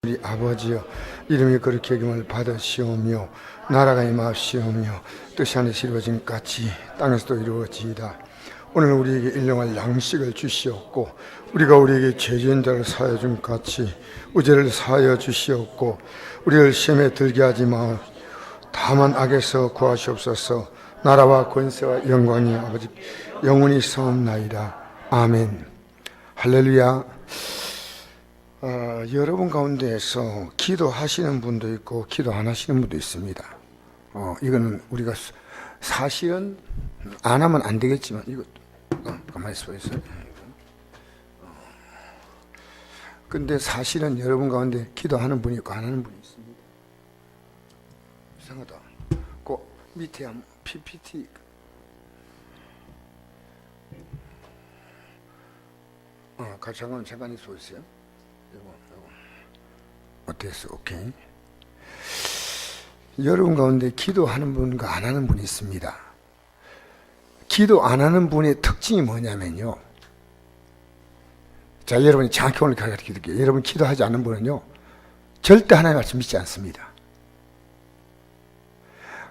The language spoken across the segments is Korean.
우리 아버지여, 이름이 그렇게 여김을 받으시오며 나라가 임하시오며 뜻이 하늘에서 이루어진 것 같이 땅에서도 이루어지이다. 오늘 우리에게 일용할 양식을 주시옵고 우리가 우리에게 죄진 자를 사하여 준 것 같이 우죄를 사하여 주시옵고 우리를 시험에 들게 하지 마 다만 악에서 구하시옵소서. 나라와 권세와 영광이 아버지 영원히 있사옵나이다. 아멘. 할렐루야. 여러분 가운데에서 기도하시는 분도 있고 기도 안 하시는 분도 있습니다. 이거는 우리가 사실은 안 하면 안 되겠지만 이거 가만히 있어요. 근데 사실은 여러분 가운데 기도하는 분이 있고 안 하는 분이 있습니다. 이상하다. 그 밑에 한번 PPT 잠깐 있어 보세요. 이거 어땠어? 오케이. 여러분 가운데 기도하는 분과 안 하는 분이 있습니다. 기도 안 하는 분의 특징이 뭐냐면요. 자, 여러분이 정확히 오늘 가르쳐 드릴게요. 여러분 기도하지 않는 분은요, 절대 하나님 말씀 믿지 않습니다.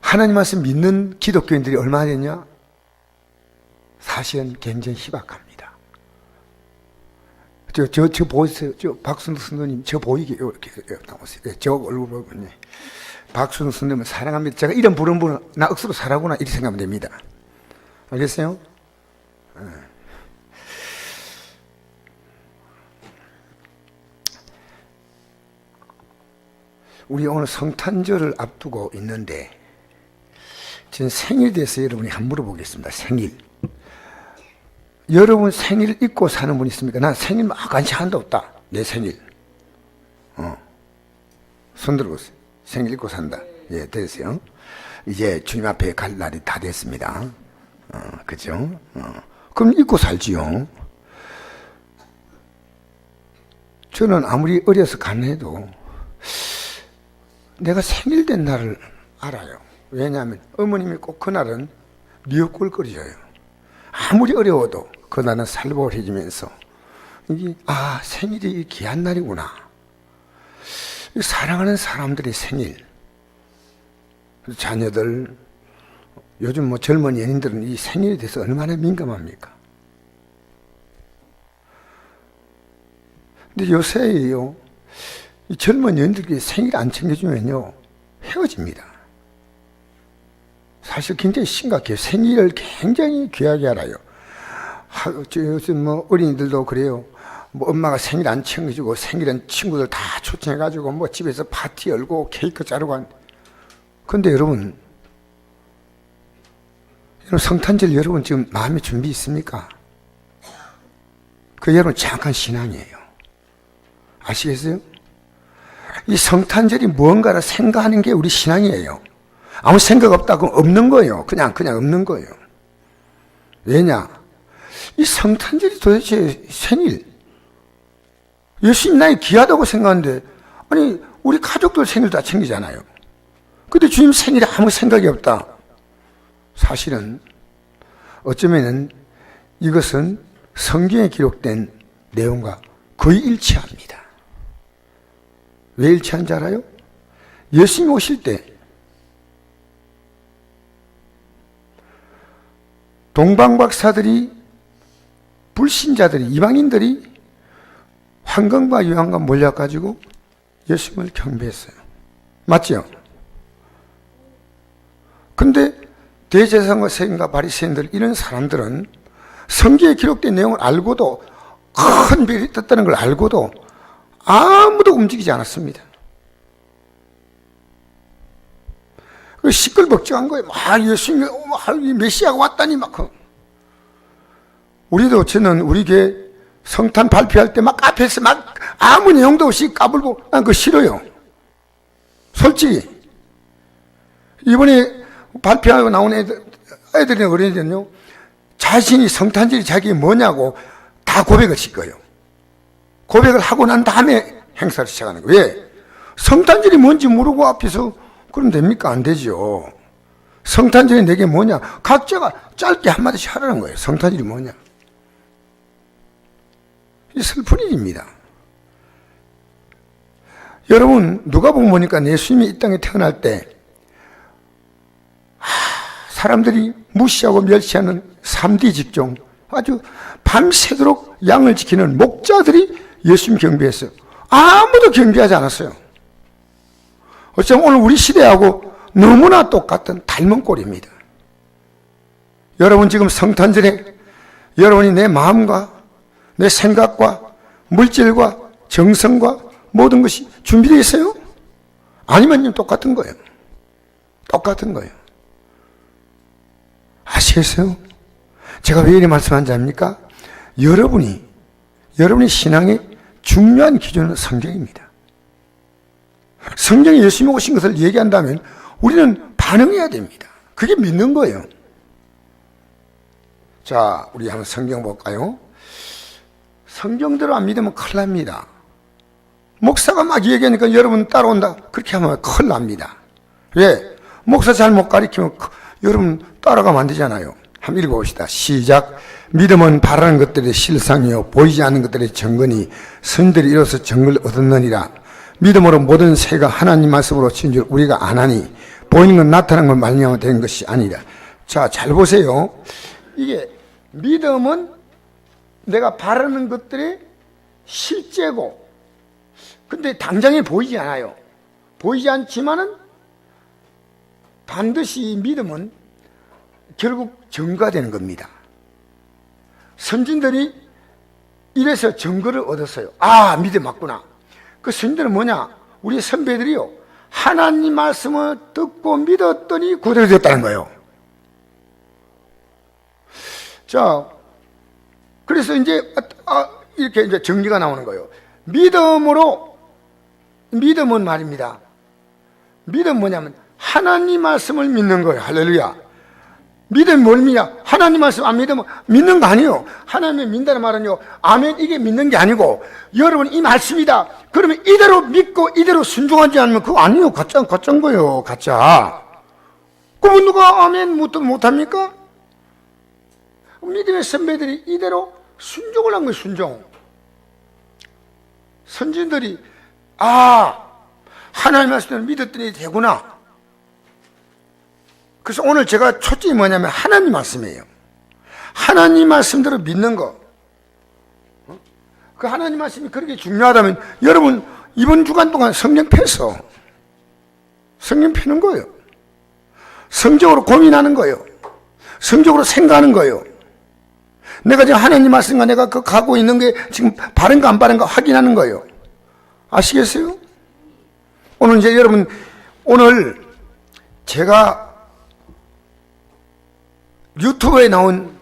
하나님 말씀 믿는 기독교인들이 얼마나 됐냐? 사실은 굉장히 희박합니다. 저 보이세요? 저 박순덕 선생님, 저 보이게, 이렇게 나오세요. 저 얼굴 보면, 박순덕 선생님을 사랑합니다. 제가 이름 부른 분은 나 억수로 사랑하구나, 이렇게 생각하면 됩니다. 알겠어요? 우리 오늘 성탄절을 앞두고 있는데, 지금 생일에 대해서 여러분이 한번 물어보겠습니다. 생일. 여러분 생일 잊고 사는 분 있습니까? 난 생일 막 간식한다 없다. 내 생일. 손 들어보세요. 생일 잊고 산다. 예, 됐어요. 이제 주님 앞에 갈 날이 다 됐습니다. 그죠? 그럼 잊고 살지요. 저는 아무리 어려서 가난해도 내가 생일 된 날을 알아요. 왜냐하면 어머님이 꼭 그날은 미역국을 끓여요. 아무리 어려워도 그날은 살벌해지면서 이게 생일이 귀한 날이구나. 사랑하는 사람들의 생일, 자녀들, 요즘 젊은 연인들은 이 생일에 대해서 얼마나 민감합니까? 근데 요새요, 이 젊은 연인들이 생일 안 챙겨주면요, 헤어집니다. 사실 굉장히 심각해요. 생일을 굉장히 귀하게 알아요. 요즘 어린이들도 그래요. 엄마가 생일 안 챙겨주고 생일은 친구들 다 초청해가지고 집에서 파티 열고 케이크 자르고 근데 여러분 성탄절 여러분 지금 마음의 준비 있습니까? 그 여러분 정확한 신앙이에요. 아시겠어요? 이 성탄절이 무언가를 생각하는 게 우리 신앙이에요. 아무 생각 없다 그럼 없는 거예요. 그냥 없는 거예요. 왜냐? 이 성탄절이 도대체 생일, 예수님 나이 귀하다고 생각하는데, 아니 우리 가족들 생일 다 챙기잖아요. 근데 주님 생일에 아무 생각이 없다. 사실은 어쩌면은 이것은 성경에 기록된 내용과 거의 일치합니다. 왜 일치한 줄 알아요? 예수님 오실 때 동방박사들이, 불신자들이, 이방인들이 황금과 유황과 몰려가지고 예수님을 경배했어요. 맞죠? 근데 대제사장과 세리와 바리새인들 이런 사람들은 성경에 기록된 내용을 알고도, 큰 별이 떴다는 걸 알고도 아무도 움직이지 않았습니다. 시끌벅적한 거예요. 예수님이 메시아가 왔다니 우리도 저는 우리 교회 성탄 발표할 때 앞에서 아무 내용도 없이 까불고 난 그거 싫어요. 솔직히 이번에 발표하고 나온 애들이나 어린이들은요, 자신이 성탄절이 자기 뭐냐고 다 고백을 칠 거예요. 고백을 하고 난 다음에 행사를 시작하는 거예요. 왜? 성탄절이 뭔지 모르고 앞에서 그럼 됩니까? 안 되죠. 성탄절이 내게 뭐냐? 각자가 짧게 한마디씩 하라는 거예요. 성탄절이 뭐냐? 이 슬픈 일입니다. 여러분, 누가복음 보니까 예수님이 이 땅에 태어날 때 사람들이 무시하고 멸시하는 3D 직종, 아주 밤새도록 양을 지키는 목자들이 예수님 경배했어요. 아무도 경배하지 않았어요. 어쩌면 오늘 우리 시대하고 너무나 똑같은 닮은 꼴입니다. 여러분 지금 성탄절에 여러분이 내 마음과 내 생각과 물질과 정성과 모든 것이 준비되어 있어요? 아니면 똑같은 거예요. 똑같은 거예요. 아시겠어요? 제가 왜 이렇게 말씀하는지 압니까? 여러분이 신앙의 중요한 기준은 성경입니다. 성경에 예수님이 오신 것을 얘기한다면 우리는 반응해야 됩니다. 그게 믿는 거예요. 자, 우리 한번 성경 볼까요? 성경대로 안 믿으면 큰일 납니다. 목사가 막 얘기하니까 여러분 따라온다. 그렇게 하면 큰일 납니다. 왜? 목사 잘못 가르치면 여러분 따라가면 안 되잖아요. 한번 읽어봅시다. 시작. 믿음은 바라는 것들의 실상이요 보이지 않는 것들의 증거니 선들이 이로써 증거를 얻었느니라. 믿음으로 모든 세가 하나님 말씀으로 친 줄 우리가 아나니 보이는 건 나타난 걸 말미암아 된 것이 아니라. 자, 잘 보세요. 이게 믿음은 내가 바라는 것들의 실제고, 근데 당장에 보이지 않아요. 보이지 않지만은 반드시 믿음은 결국 증거가 되는 겁니다. 선진들이 이래서 증거를 얻었어요. 아, 믿음 맞구나. 그 선진들은 뭐냐? 우리 선배들이요, 하나님 말씀을 듣고 믿었더니 구원이 되었다는 거예요. 자, 그래서 이제 이렇게 이제 정리가 나오는 거예요. 믿음은 말입니다. 믿음 뭐냐면 하나님 말씀을 믿는 거예요. 할렐루야. 믿음이 뭘 믿냐? 하나님 말씀 안 믿으면 믿는 거 아니에요. 하나님을 믿는다는 말은요, 아멘, 이게 믿는 게 아니고, 여러분 이 말씀이다. 그러면 이대로 믿고 이대로 순종하지 않으면 그거 아니에요. 가짜인 거예요. 가짜. 그러면 누가 아멘 못합니까? 믿음의 선배들이 이대로 순종을 한 거예요. 순종. 선진들이 하나님 말씀을 믿었더니 되구나. 그래서 오늘 제가 초점이 뭐냐면 하나님 말씀이에요. 하나님 말씀대로 믿는 거. 그 하나님 말씀이 그렇게 중요하다면 여러분 이번 주간 동안 성경 펴서 성경 펴는 거예요. 성적으로 고민하는 거예요. 성적으로 생각하는 거예요. 내가 지금 하나님 말씀과 내가 그 가고 있는 게 지금 바른가 안 바른가 확인하는 거예요. 아시겠어요? 오늘 이제 여러분, 오늘 제가 유튜브에 나온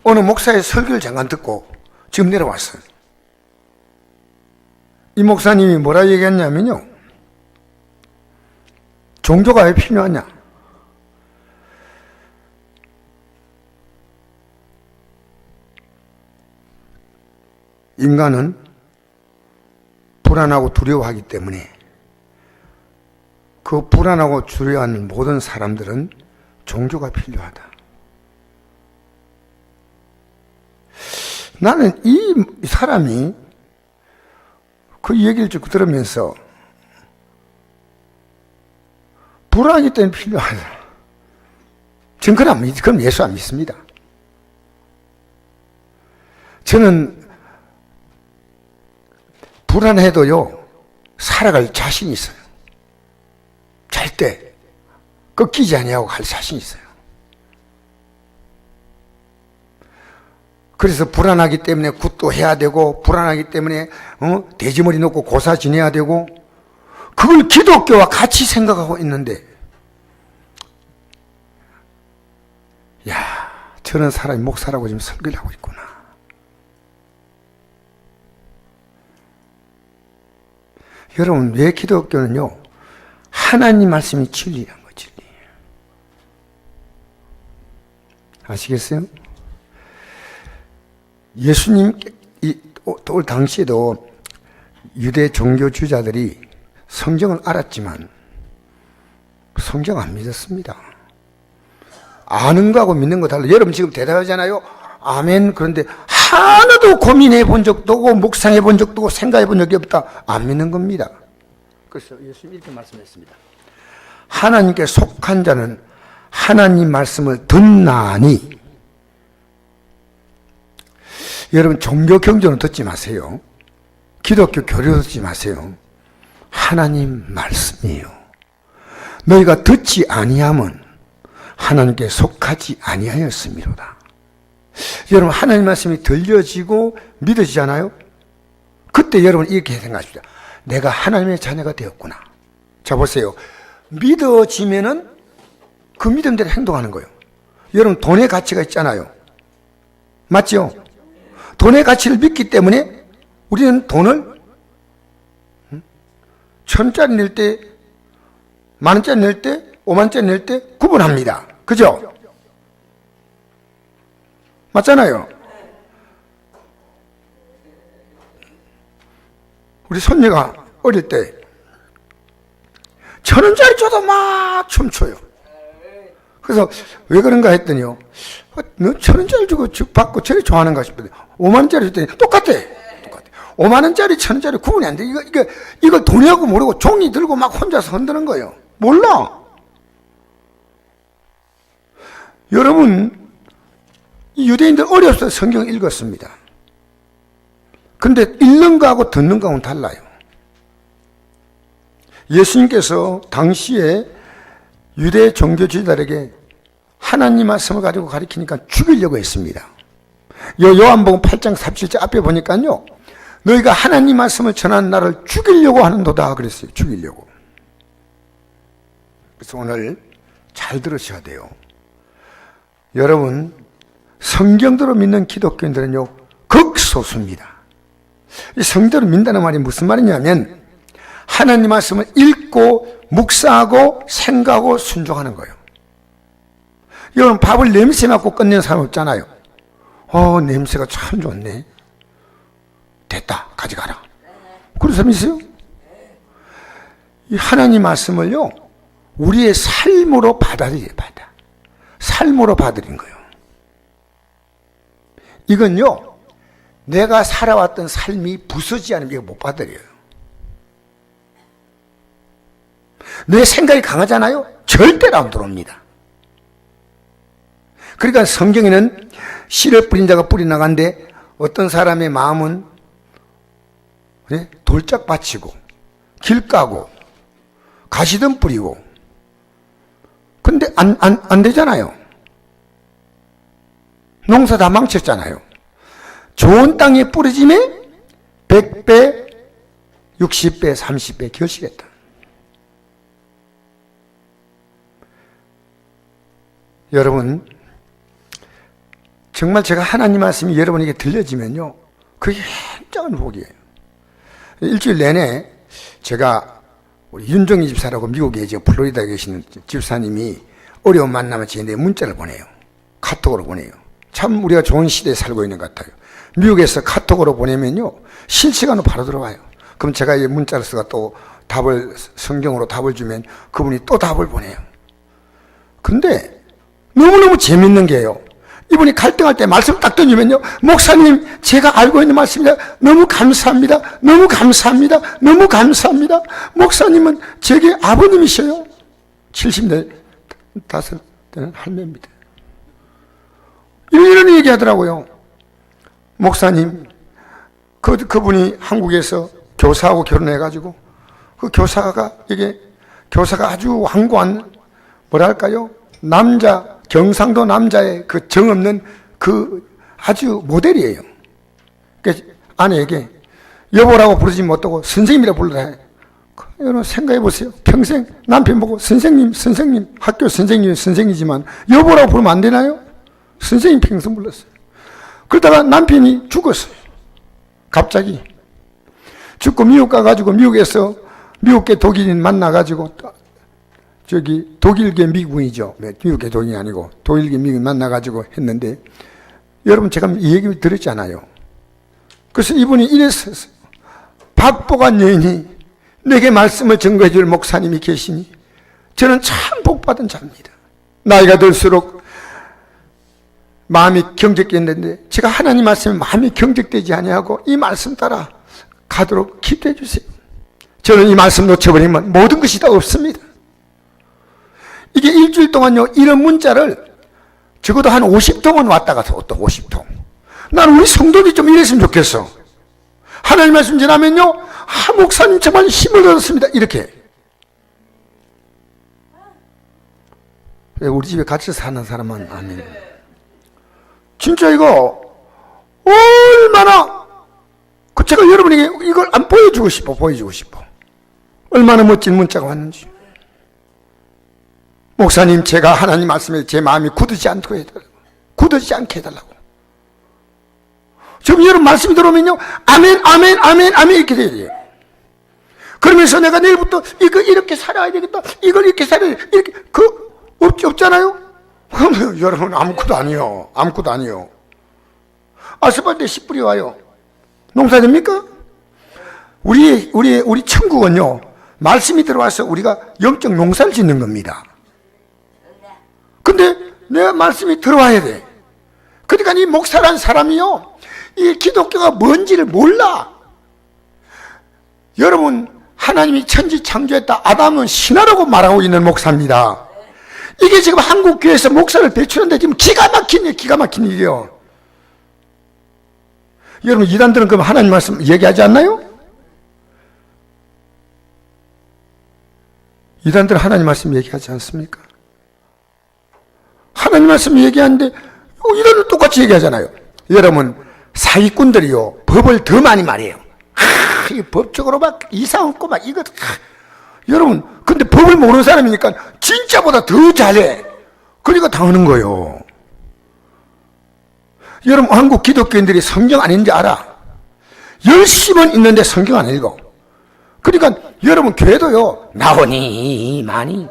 어느 목사의 설교를 잠깐 듣고 지금 내려왔어요. 이 목사님이 뭐라 얘기했냐면요, 종교가 왜 필요하냐? 인간은 불안하고 두려워하기 때문에 그 불안하고 두려워하는 모든 사람들은 종교가 필요하다. 나는 이 사람이 그 얘기를 쭉 들으면서 불안하기 때문에 필요하다. 저는 그럼 예수 안 믿습니다. 저는 불안해도요, 살아갈 자신이 있어요. 잘 때 꺾이지 아니하고 갈 자신이 있어요. 그래서 불안하기 때문에 굿도 해야 되고, 불안하기 때문에 돼지머리 놓고 고사 지내야 되고, 그걸 기독교와 같이 생각하고 있는데, 야, 저런 사람이 목사라고 지금 설교를 하고 있구나. 여러분, 왜 기독교는요, 하나님 말씀이 진리란 거, 진리. 아시겠어요? 예수님 올 당시에도 유대 종교주자들이 성경을 알았지만 성경 안 믿었습니다. 아는 거하고 믿는 거 달라. 여러분 지금 대답하잖아요. 아멘. 그런데 하나도 고민해 본 적도 없고 묵상해 본 적도 없고 생각해 본 적이 없다. 안 믿는 겁니다. 그래서 예수님이 이렇게 말씀했습니다. 하나님께 속한 자는 하나님 말씀을 듣나니. 여러분, 종교 경전은 듣지 마세요. 기독교 교리도 듣지 마세요. 하나님 말씀이에요. 너희가 듣지 아니함은 하나님께 속하지 아니하였음이로다. 여러분, 하나님 말씀이 들려지고 믿어지잖아요. 그때 여러분 이렇게 생각하십시오. 내가 하나님의 자녀가 되었구나. 자, 보세요. 믿어지면은 그 믿음대로 행동하는 거예요. 여러분, 돈의 가치가 있잖아요. 맞죠? 돈의 가치를 믿기 때문에 우리는 돈을 1,000원짜리 낼 때, 10,000원짜리 낼 때, 50,000원짜리 낼 때 구분합니다. 그죠? 맞잖아요. 우리 손녀가 어릴 때 1,000원짜리 줘도 막 춤춰요. 그래서 왜 그런가 했더니요. 너 1,000원짜리 주고 받고 저리 좋아하는가 싶더니 50,000원짜리 줬더니 똑같아. 50,000원짜리, 1,000원짜리 구분이 안 돼. 이걸 돈이라고 모르고 종이 들고 막 혼자서 흔드는 거예요. 몰라. 여러분, 이 유대인들 어렸을 때 성경 읽었습니다. 근데 읽는 거하고 듣는 거하고는 달라요. 예수님께서 당시에 유대 종교 지도자들에게 하나님 말씀을 가지고 가르치니까 죽이려고 했습니다. 요한복음 8장 37절 앞에 보니까요. 너희가 하나님 말씀을 전하는 나를 죽이려고 하는도다 그랬어요. 죽이려고. 그래서 오늘 잘 들으셔야 돼요. 여러분, 성경대로 믿는 기독교인들은요, 극소수입니다. 이 성경대로 믿는다는 말이 무슨 말이냐면 하나님 말씀을 읽고 묵상하고 생각하고 순종하는 거예요. 여러분, 밥을 냄새 맡고 끝내는 사람 없잖아요. 냄새가 참 좋네. 됐다, 가져가라. 그런 사람 있어요? 이 하나님 말씀을요, 우리의 삶으로 받아들여야 받아. 삶으로 받아들인 거예요. 이건요, 내가 살아왔던 삶이 부서지지 않으면 이거 못 받아들여요. 내 생각이 강하잖아요? 절대로 안 들어옵니다. 그러니까 성경에는 씨를 뿌린 자가 뿌리 나간데 어떤 사람의 마음은 돌짝 받치고 길 까고 가시덤 뿌리고 근데 안 되잖아요. 농사 다 망쳤잖아요. 좋은 땅에 뿌려지면 100배, 60배, 30배 결실했다. 여러분, 정말 제가 하나님 말씀이 여러분에게 들려지면요, 그게 굉장한 복이에요. 일주일 내내 제가 우리 윤정희 집사라고 미국에 이제 플로리다에 계시는 집사님이 어려운 만남을 지내는데 문자를 보내요. 카톡으로 보내요. 참 우리가 좋은 시대에 살고 있는 것 같아요. 미국에서 카톡으로 보내면요, 실시간으로 바로 들어와요. 그럼 제가 이 문자를 쓰고 또 성경으로 답을 주면 그분이 또 답을 보내요. 근데 너무너무 재밌는 게요, 이분이 갈등할 때 말씀 딱 던지면요, 목사님, 제가 알고 있는 말씀입니다. 너무 감사합니다. 너무 감사합니다. 너무 감사합니다. 목사님은 제게 아버님이셔요. 75되는 할매입니다. 이런 얘기 하더라고요. 목사님, 그분이 한국에서 교사하고 결혼해가지고, 그 교사가 아주 완고한, 뭐랄까요? 경상도 남자의 그 정없는 그 아주 모델이에요. 그러니까 아내에게 여보라고 부르지 못하고 선생님이라 불러라. 여러분 생각해 보세요. 평생 남편 보고 선생님, 학교 선생님이지만 여보라고 부르면 안 되나요? 선생님 평생 불렀어요. 그러다가 남편이 죽었어요. 갑자기. 죽고 미국 가가지고 미국계 독일인 만나가지고 독일계 미국인이죠. 미국계 독일이 아니고 독일계 미국인 만나가지고 했는데, 여러분 제가 이 얘기 들었잖아요. 그래서 이분이 이랬어요. 박복한 여인이 내게 말씀을 증거해 줄 목사님이 계시니 저는 참 복받은 자입니다. 나이가 들수록 마음이 경직됐는데 제가 하나님 말씀에 마음이 경직되지 아니하고 이 말씀 따라 가도록 기도해 주세요. 저는 이 말씀 놓쳐버리면 모든 것이 다 없습니다. 이게 일주일 동안요, 이런 문자를 적어도 한 50통은 왔다 가서 또 50통. 나는 우리 성도들이 좀 이랬으면 좋겠어. 하나님 말씀 지나면요, 목사님 정말 힘을 얻었습니다. 이렇게. 우리 집에 같이 사는 사람은 아니에요. 진짜 이거 얼마나, 제가 여러분에게 이걸 안 보여주고 싶어. 얼마나 멋진 문자가 왔는지. 목사님, 제가 하나님 말씀에 제 마음이 굳지 않게 해달라고. 지금 여러분 말씀이 들어오면요, 아멘, 아멘, 아멘, 아멘 이렇게 돼야 돼요. 그러면서 내가 내일부터 이거 이렇게 살아야 되겠다, 이걸 이렇게 살아야 돼, 이렇게, 없잖아요? 그럼 여러분 아무것도 아니요. 아스팔트에 씨 뿌리 와요. 농사 됩니까? 우리 천국은요, 말씀이 들어와서 우리가 영적 농사를 짓는 겁니다. 근데 내 말씀이 들어와야 돼. 그러니까 이 목사라는 사람이요, 이 기독교가 뭔지를 몰라. 여러분, 하나님이 천지 창조했다, 아담은 신하라고 말하고 있는 목사입니다. 이게 지금 한국 교회에서 목사를 배출하는데 지금 기가 막힌 일이요. 여러분, 이단들은 그럼 하나님 말씀 얘기하지 않나요? 이단들은 하나님 말씀 얘기하지 않습니까? 하나님 말씀 얘기하는데 이단은 똑같이 얘기하잖아요. 여러분, 사기꾼들이요, 법을 더 많이 말해요. 이 법적으로 막 이상 없고 막 이거. 여러분, 근데 법을 모르는 사람이니까 진짜보다 더 잘해. 그러니까 당하는 거예요. 여러분, 한국 기독교인들이 성경 안 읽는지 알아? 열심은 있는데 성경 안 읽어. 그러니까 여러분, 교회도요, 나오니 많이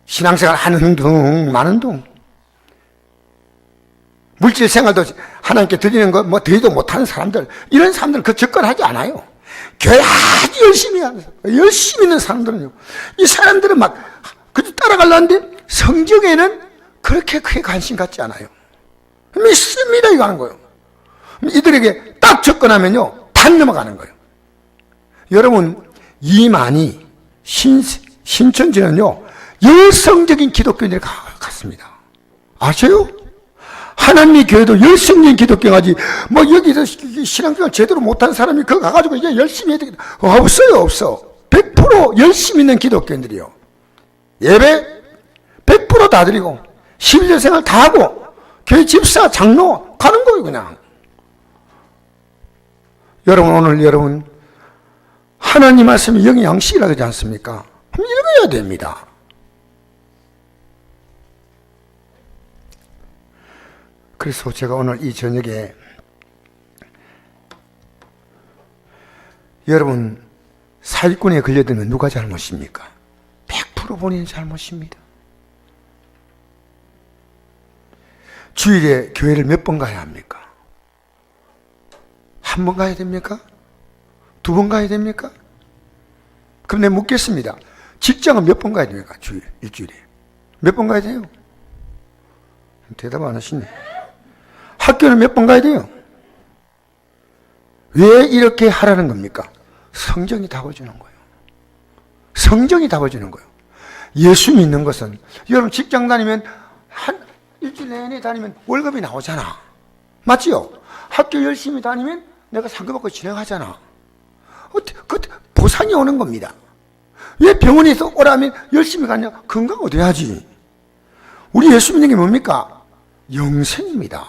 신앙생활 하는 둥 마는 둥, 물질 생활도 하나님께 드리는 거 뭐 드리도 못하는 사람들, 이런 사람들 그 접근하지 않아요. 교회 아주 열심히 하는, 열심히 있는 사람들은요, 이 사람들은 막 그저 따라가려는데 성경에는 그렇게 크게 관심 갖지 않아요. 믿습니다 이거 하는 거예요. 이들에게 딱 접근하면요, 단 넘어가는 거예요. 여러분, 이만희 신천지는요, 열성적인 기독교인들이 갔습니다. 아세요? 하나님의 교회도 열성적인 기독교가지, 뭐 여기서 신앙생활 제대로 못한 사람이 그거 가가지고 이제 열심히 해야 되겠다. 없어. 100% 열심히 있는 기독교인들이요. 예배 100% 다 드리고, 11년 생활 다 하고, 교회 집사, 장로 가는 거예요, 그냥. 여러분, 오늘 여러분, 하나님 말씀이 영의 양식이라 그러지 않습니까? 한번 읽어야 됩니다. 그래서 제가 오늘 이 저녁에 여러분, 사기꾼에 걸려들면 누가 잘못입니까? 100% 본인의 잘못입니다. 주일에 교회를 몇 번 가야 합니까? 한 번 가야 됩니까? 두 번 가야 됩니까? 그럼 내가 묻겠습니다. 직장은 몇 번 가야 됩니까? 일주일에. 몇 번 가야 돼요? 대답 안 하시네. 학교는 몇 번 가야 돼요? 왜 이렇게 하라는 겁니까? 성경이 답해주는 거예요. 성경이 답해주는 거예요. 예수 믿는 것은, 여러분 직장 다니면 한 일주일 내내 다니면 월급이 나오잖아. 맞지요? 학교 열심히 다니면 내가 상급받고 진행하잖아. 그 보상이 오는 겁니다. 왜 병원에서 오라면 열심히 가냐? 건강 얻어야지. 우리 예수 믿는 게 뭡니까? 영생입니다.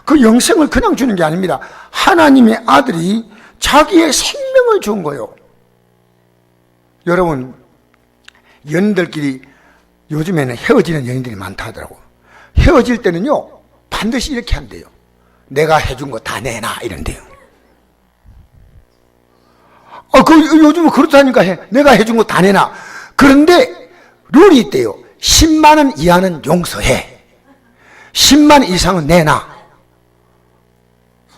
그 영생을 그냥 주는 게 아닙니다. 하나님의 아들이 자기의 생명을 준 거예요. 여러분, 연인들끼리 요즘에는 헤어지는 연인들이 많다 하더라고요. 헤어질 때는요, 반드시 이렇게 한대요. 내가 해준 거 다 내놔, 이런데요. 요즘은 그렇다니까 내가 해준 거 다 내놔. 그런데 룰이 있대요. 10만 원 이하는 용서해. 10만 원 이상은 내놔.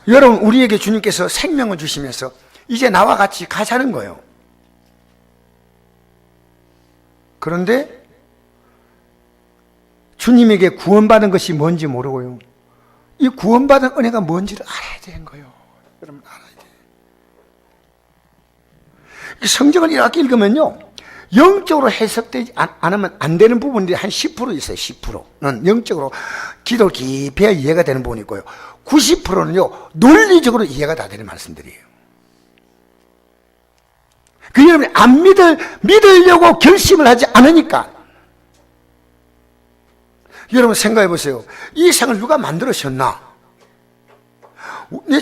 여러분, 우리에게 주님께서 생명을 주시면서 이제 나와 같이 가자는 거예요. 그런데 주님에게 구원받은 것이 뭔지 모르고요, 이 구원받은 은혜가 뭔지를 알아야 되는 거예요. 여러분, 알아야 돼요. 성경을 이렇게 읽으면요, 영적으로 해석되지 않으면 안 되는 부분들이 한 10% 있어요. 10%는 영적으로 기도를 깊이 해야 이해가 되는 부분이 있고요, 90%는요 논리적으로 이해가 다 되는 말씀들이에요. 그 여러분이 안 믿으려고 결심을 하지 않으니까. 여러분 생각해 보세요. 이 세상을 누가 만들으셨나? 내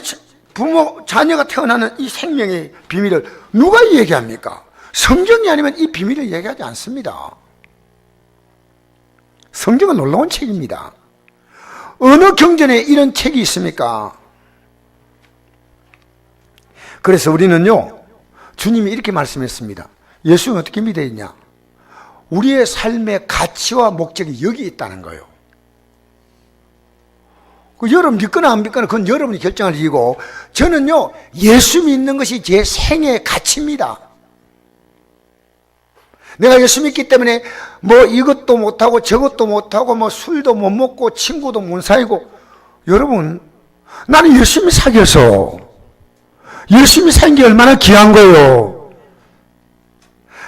부모, 자녀가 태어나는 이 생명의 비밀을 누가 얘기합니까? 성경이 아니면 이 비밀을 얘기하지 않습니다. 성경은 놀라운 책입니다. 어느 경전에 이런 책이 있습니까? 그래서 우리는요, 주님이 이렇게 말씀했습니다. 예수는 어떻게 믿어야 했냐? 우리의 삶의 가치와 목적이 여기 있다는 거예요. 여러분 믿거나 안 믿거나 그건 여러분이 결정할 일이고, 저는요 예수 믿는 것이 제 생애의 가치입니다. 내가 예수 믿기 때문에 뭐 이것도 못하고 저것도 못하고 뭐 술도 못 먹고 친구도 못 사귀고, 여러분 나는 열심히 사귀어서 열심히 사귄 게 얼마나 귀한 거예요.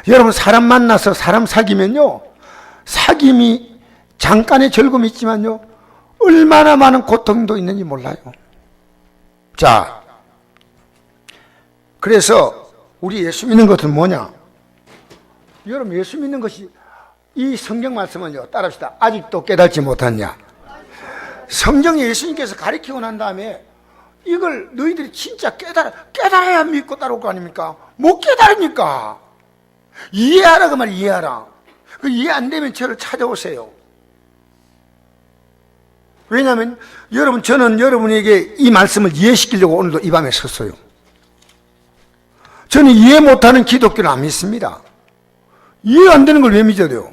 여러분 사람 만나서 사람 사귀면요, 사귐이 잠깐의 즐거움이 있지만요 얼마나 많은 고통도 있는지 몰라요. 자, 그래서 우리 예수 믿는 것은 뭐냐? 여러분 예수 믿는 것이, 이 성경 말씀은요, 따라합시다. 아직도 깨닫지 못했냐? 성경에 예수님께서 가르치고 난 다음에 이걸 너희들이 진짜 깨달아야 믿고 따라올 거 아닙니까? 못 깨달으니까. 이해하라 그 말, 이해하라. 그 이해 안 되면 저를 찾아오세요. 왜냐하면 여러분, 저는 여러분에게 이 말씀을 이해시키려고 오늘도 이 밤에 섰어요. 저는 이해 못하는 기독교를 안 믿습니다. 이해 안 되는 걸 왜 믿어야 돼요?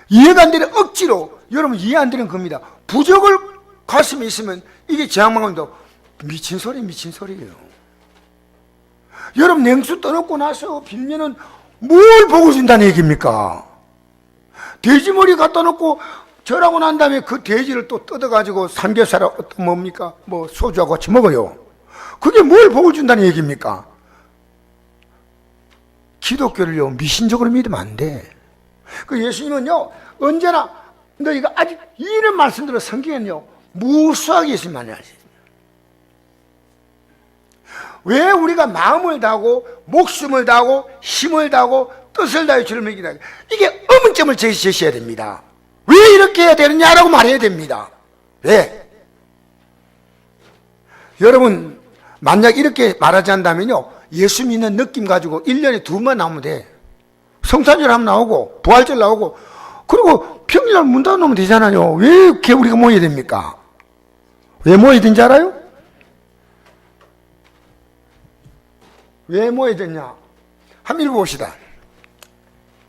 이해가 안 되는 억지로, 여러분 이해 안 되는 겁니다. 부적을 가슴에 있으면 이게 제왕망원도 미친 소리예요. 여러분 냉수 떠놓고 나서 빌면은 뭘 보고 준다는 얘기입니까? 돼지머리 갖다 놓고 절하고 난 다음에 그 돼지를 또 뜯어가지고 삼겹살하고 또 뭡니까? 뭐 소주하고 같이 먹어요. 그게 뭘 복을 준다는 얘기입니까? 기독교를요 미신적으로 믿으면 안 돼. 그 예수님은요 언제나 너희가 아직 이런 말씀들을 성경에는요 무수하게 예수님 많이 하시죠. 왜 우리가 마음을 다하고 목숨을 다하고 힘을 다하고 뜻을 다하여 주를 먹이다, 이게 의문점을 제시해야 됩니다. 왜 이렇게 해야 되느냐라고 말해야 됩니다. 왜? 여러분 만약 이렇게 말하지 않다면요 예수 믿는 느낌 가지고 1년에 2번 나오면 돼. 성탄절 하면 나오고 부활절 나오고, 그리고 평일날 문 닫아놓으면 되잖아요. 왜 이렇게 우리가 모여야 됩니까? 왜 모여야 되는지 알아요? 왜 모여야 되냐? 한번 읽어봅시다.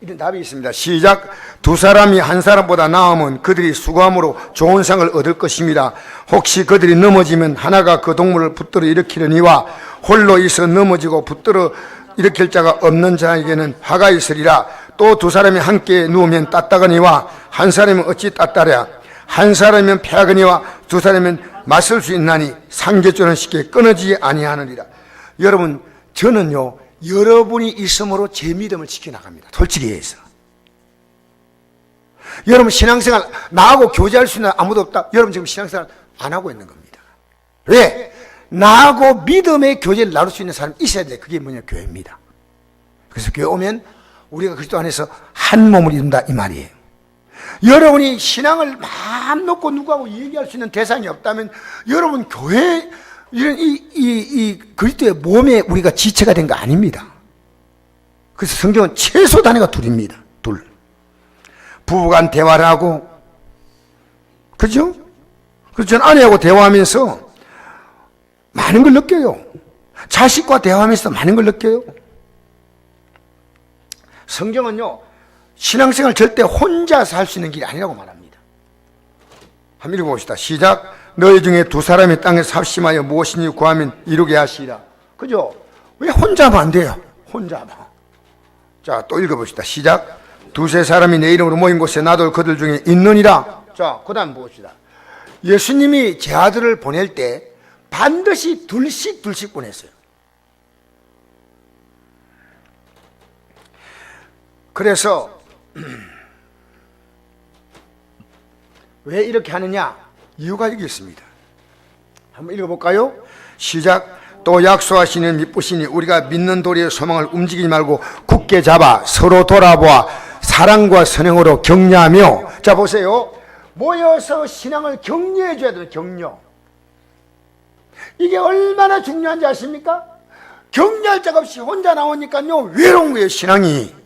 이런 답이 있습니다. 시작. 두 사람이 한 사람보다 나으면 그들이 수고함으로 좋은 상을 얻을 것입니다. 혹시 그들이 넘어지면 하나가 그 동물을 붙들어 일으키려니와 홀로 있어 넘어지고 붙들어 일으킬 자가 없는 자에게는 화가 있으리라. 또 두 사람이 함께 누우면 따따거니와 한 사람은 어찌 따따랴? 한 사람이면 패하거니와 두 사람이면 맞설 수 있나니 상계줄은 쉽게 끊어지지 아니하느니라. 여러분 저는요 여러분이 있음으로 제 믿음을 지켜나갑니다. 솔직히 해서. 여러분 신앙생활 나하고 교제할 수 있는 아무도 없다. 여러분 지금 신앙생활 안 하고 있는 겁니다. 왜? 나하고 믿음의 교제를 나눌 수 있는 사람이 있어야 돼. 그게 뭐냐? 교회입니다. 그래서 교회 오면 우리가 그리스도 안에서 한 몸을 이룬다 이 말이에요. 여러분이 신앙을 마음 놓고 누구하고 얘기할 수 있는 대상이 없다면 여러분 교회 이런 이 그리스도의 몸에 우리가 지체가 된 거 아닙니다. 그래서 성경은 최소 단위가 둘입니다. 둘. 부부간 대화를 하고, 그죠? 그래서 저는 아내하고 대화하면서 많은 걸 느껴요. 자식과 대화하면서 많은 걸 느껴요. 성경은요 신앙생활 절대 혼자서 할 수 있는 길이 아니라고 말합니다. 한번 읽어봅시다. 시작. 너희 중에 두 사람이 땅에서 합심하여 무엇이니 구하면 이루게 하시리라. 그죠? 왜 혼자 하면 안 돼요? 혼자 하면. 자, 또 읽어봅시다. 시작. 두세 사람이 내 이름으로 모인 곳에 나도 그들 중에 있느니라. 자, 그 다음 봅시다. 예수님이 제 아들을 보낼 때 반드시 둘씩 보냈어요. 그래서 왜 이렇게 하느냐? 이유가 여기 있습니다. 한번 읽어볼까요? 시작. 또 약속하시는 미쁘시니 우리가 믿는 도리의 소망을 움직이지 말고 굳게 잡아 서로 돌아보아 사랑과 선행으로 격려하며. 자 보세요. 모여서 신앙을 격려해 줘야 돼요. 격려. 이게 얼마나 중요한지 아십니까? 격려할 자가 없이 혼자 나오니까요 외로운 거예요. 신앙이.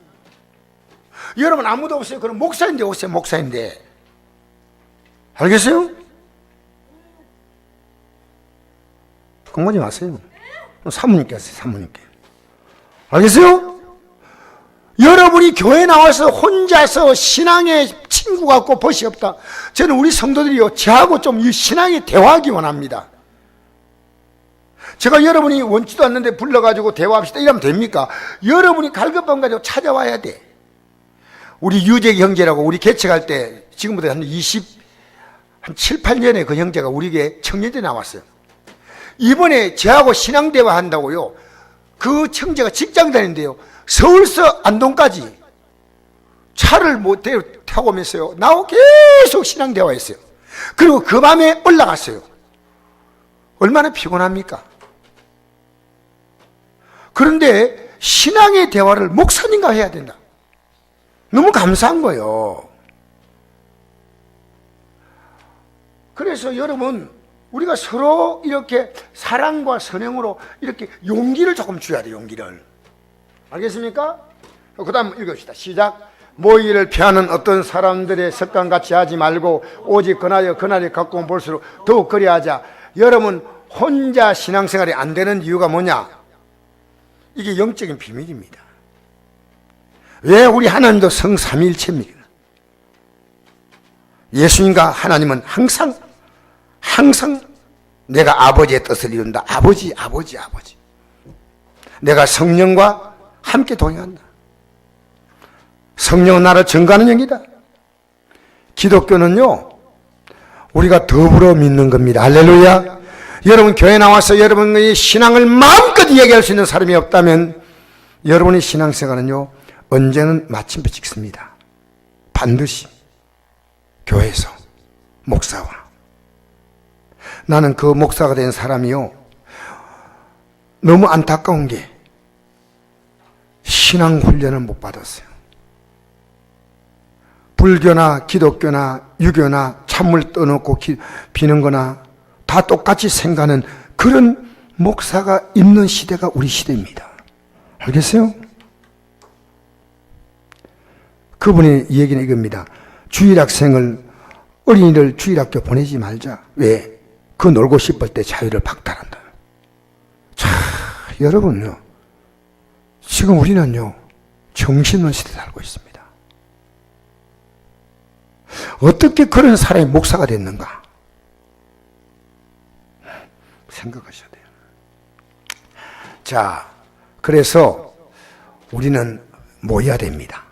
여러분 아무도 없어요. 그럼 목사인데 오세요. 목사인데. 알겠어요? 공부하지 마세요. 사모님께 하세요. 사모님께. 알겠어요? 여러분이 교회 나와서 혼자서 신앙의 친구 같고 벗이 없다. 저는 우리 성도들이요 저하고 좀 이 신앙의 대화하기 원합니다. 제가 여러분이 원치도 않는데 불러가지고 대화합시다 이러면 됩니까? 여러분이 갈급함 가지고 찾아와야 돼. 우리 유재 형제라고 우리 개척할 때 지금부터 한 7, 8년에 그 형제가 우리에게 청년대 나왔어요. 이번에 저하고 신앙대화 한다고요. 그 형제가 직장 다니는데요. 서울서 안동까지 차를 못 타고 오면서요. 나하고 계속 신앙대화했어요. 그리고 그 밤에 올라갔어요. 얼마나 피곤합니까? 그런데 신앙의 대화를 목사님과 해야 된다. 너무 감사한 거예요. 그래서 여러분 우리가 서로 이렇게 사랑과 선행으로 이렇게 용기를 조금 줘야 돼요. 용기를. 알겠습니까? 그 다음 읽읍시다. 시작. 모이를 피하는 어떤 사람들의 습관같이 하지 말고 오직 그날여 그날이 가까운 볼수록 더욱 그리하자. 여러분 혼자 신앙생활이 안 되는 이유가 뭐냐? 이게 영적인 비밀입니다. 왜 우리 하나님도 성삼위일체입니까? 예수님과 하나님은 항상 내가 아버지의 뜻을 이룬다. 아버지. 내가 성령과 함께 동행한다. 성령은 나를 증거하는 영이다. 기독교는요 우리가 더불어 믿는 겁니다. 할렐루야. 여러분 교회 나와서 여러분의 신앙을 마음껏 이야기할 수 있는 사람이 없다면 여러분의 신앙생활은요 언제는 마침표 찍습니다. 반드시 교회에서 목사와. 나는 그 목사가 된 사람이요 너무 안타까운 게 신앙 훈련을 못 받았어요. 불교나 기독교나 유교나 찬물 떠놓고 비는 거나 다 똑같이 생각하는 그런 목사가 있는 시대가 우리 시대입니다. 알겠어요? 그분의 얘기는 이겁니다. 주일학생을 어린이를 주일학교 보내지 말자. 왜? 그 놀고 싶을 때 자유를 박탈한다. 자, 여러분요 지금 우리는요 정신없는 시대에 살고 있습니다. 어떻게 그런 사람이 목사가 됐는가 생각하셔야 돼요. 자, 그래서 우리는 모여야 됩니다.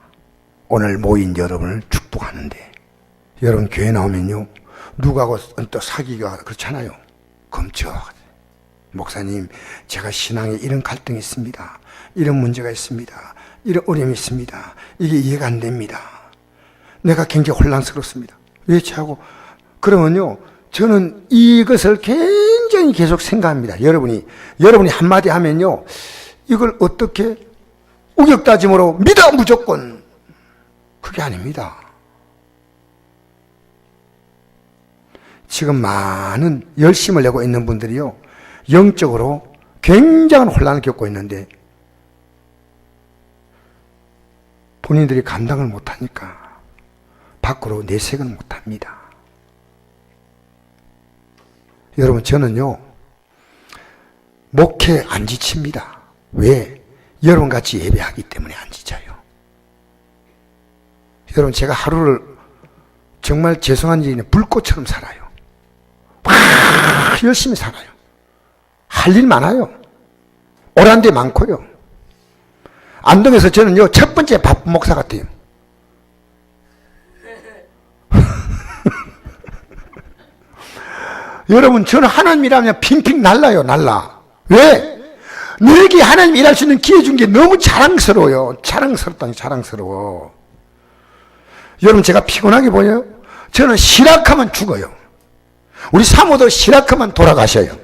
오늘 모인 여러분을 축복하는데 여러분 교회 나오면요 누구하고 또 사귀기가 그렇잖아요. 검쳐. 목사님 제가 신앙에 이런 갈등이 있습니다. 이런 문제가 있습니다. 이런 어려움이 있습니다. 이게 이해가 안 됩니다. 내가 굉장히 혼란스럽습니다. 왜 하고 그러면요 저는 이것을 굉장히 계속 생각합니다. 여러분이 한마디 하면요 이걸 어떻게 우격다짐으로 믿어 무조건 그게 아닙니다. 지금 많은 열심을 내고 있는 분들이요 영적으로 굉장한 혼란을 겪고 있는데 본인들이 감당을 못하니까 밖으로 내색을 못합니다. 여러분 저는요 목회 안 지칩니다. 왜? 여러분같이 예배하기 때문에 안 지쳐요. 여러분 제가 하루를 정말 죄송한 얘기는 불꽃처럼 살아요. 막 열심히 살아요. 할 일 많아요. 오란 데 많고요. 안동에서 저는요 첫 번째 바쁜 목사 같아요. 여러분 저는 하나님이라면 핑핑 날라요. 날라. 왜? 너에게 하나님 일할 수 있는 기회 준 게 너무 자랑스러워요. 자랑스럽다니 자랑스러워. 여러분 제가 피곤하게 보여요? 저는 실학하면 죽어요. 우리 사모도 실학하면 돌아가셔요.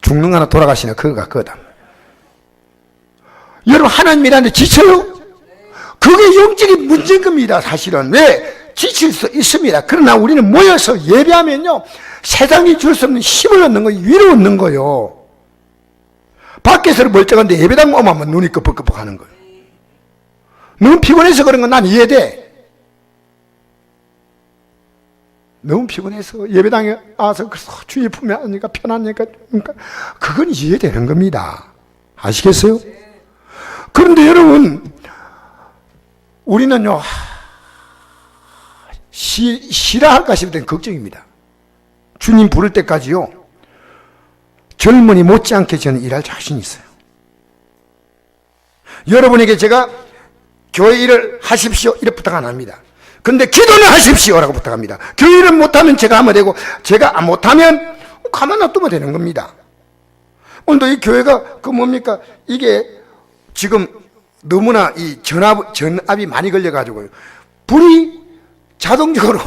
죽는 거나 돌아가시나 그거다. 여러분 하나님 일하는데 지쳐요? 그게 영적인 문제인 겁니다. 사실은. 왜? 지칠 수 있습니다. 그러나 우리는 모여서 예배하면요 세상이 줄 수 없는 힘을 얻는 거예요. 위로 얻는 거예요. 밖에서는 멀쩡한데 예배당 오면 눈이 끄덕끄덕 하는 거예요. 너무 피곤해서 그런 건 난 이해돼. 너무 피곤해서 예배당에 와서 주의 품에 하니까 편하니까 그건 이해되는 겁니다. 아시겠어요? 그런데 여러분 우리는요 쉬라 할까 싶을 땐 걱정입니다. 주님 부를 때까지요 젊은이 못지않게 저는 일할 자신이 있어요. 여러분에게 제가 교회 일을 하십시오 이렇게 부탁 안 합니다. 근데 기도는 하십시오라고 부탁합니다. 교회 일을 못하면 제가 하면 되고 제가 못하면 가만 놔두면 되는 겁니다. 오늘도 이 교회가 뭡니까 이게 지금 너무나 이 전압이 많이 걸려가지고 불이 자동적으로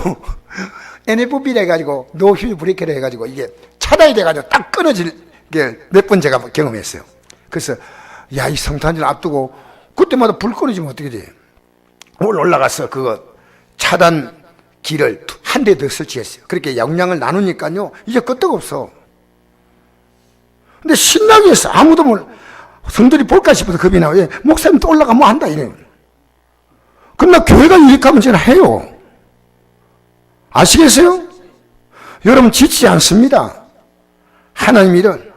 NFB라 해가지고 노 휴 브레이크라 해가지고 이게 차단이 돼가지고 딱 끊어질 게 몇 번 제가 경험했어요. 그래서 야 이 성탄절 앞두고 그때마다 불 끊어지면 어떻게 돼? 올라가서 그거 차단 기를 한 대 더 설치했어요. 그렇게 역량을 나누니까요 이제 끄떡없어. 근데 신나게 했어. 아무도 성들이 볼까 싶어서 겁이 나요. 예, 목사님 또 올라가 뭐 한다 이래. 그러나 교회가 유익하면 저는 해요. 아시겠어요? 여러분 지치지 않습니다. 하나님 일은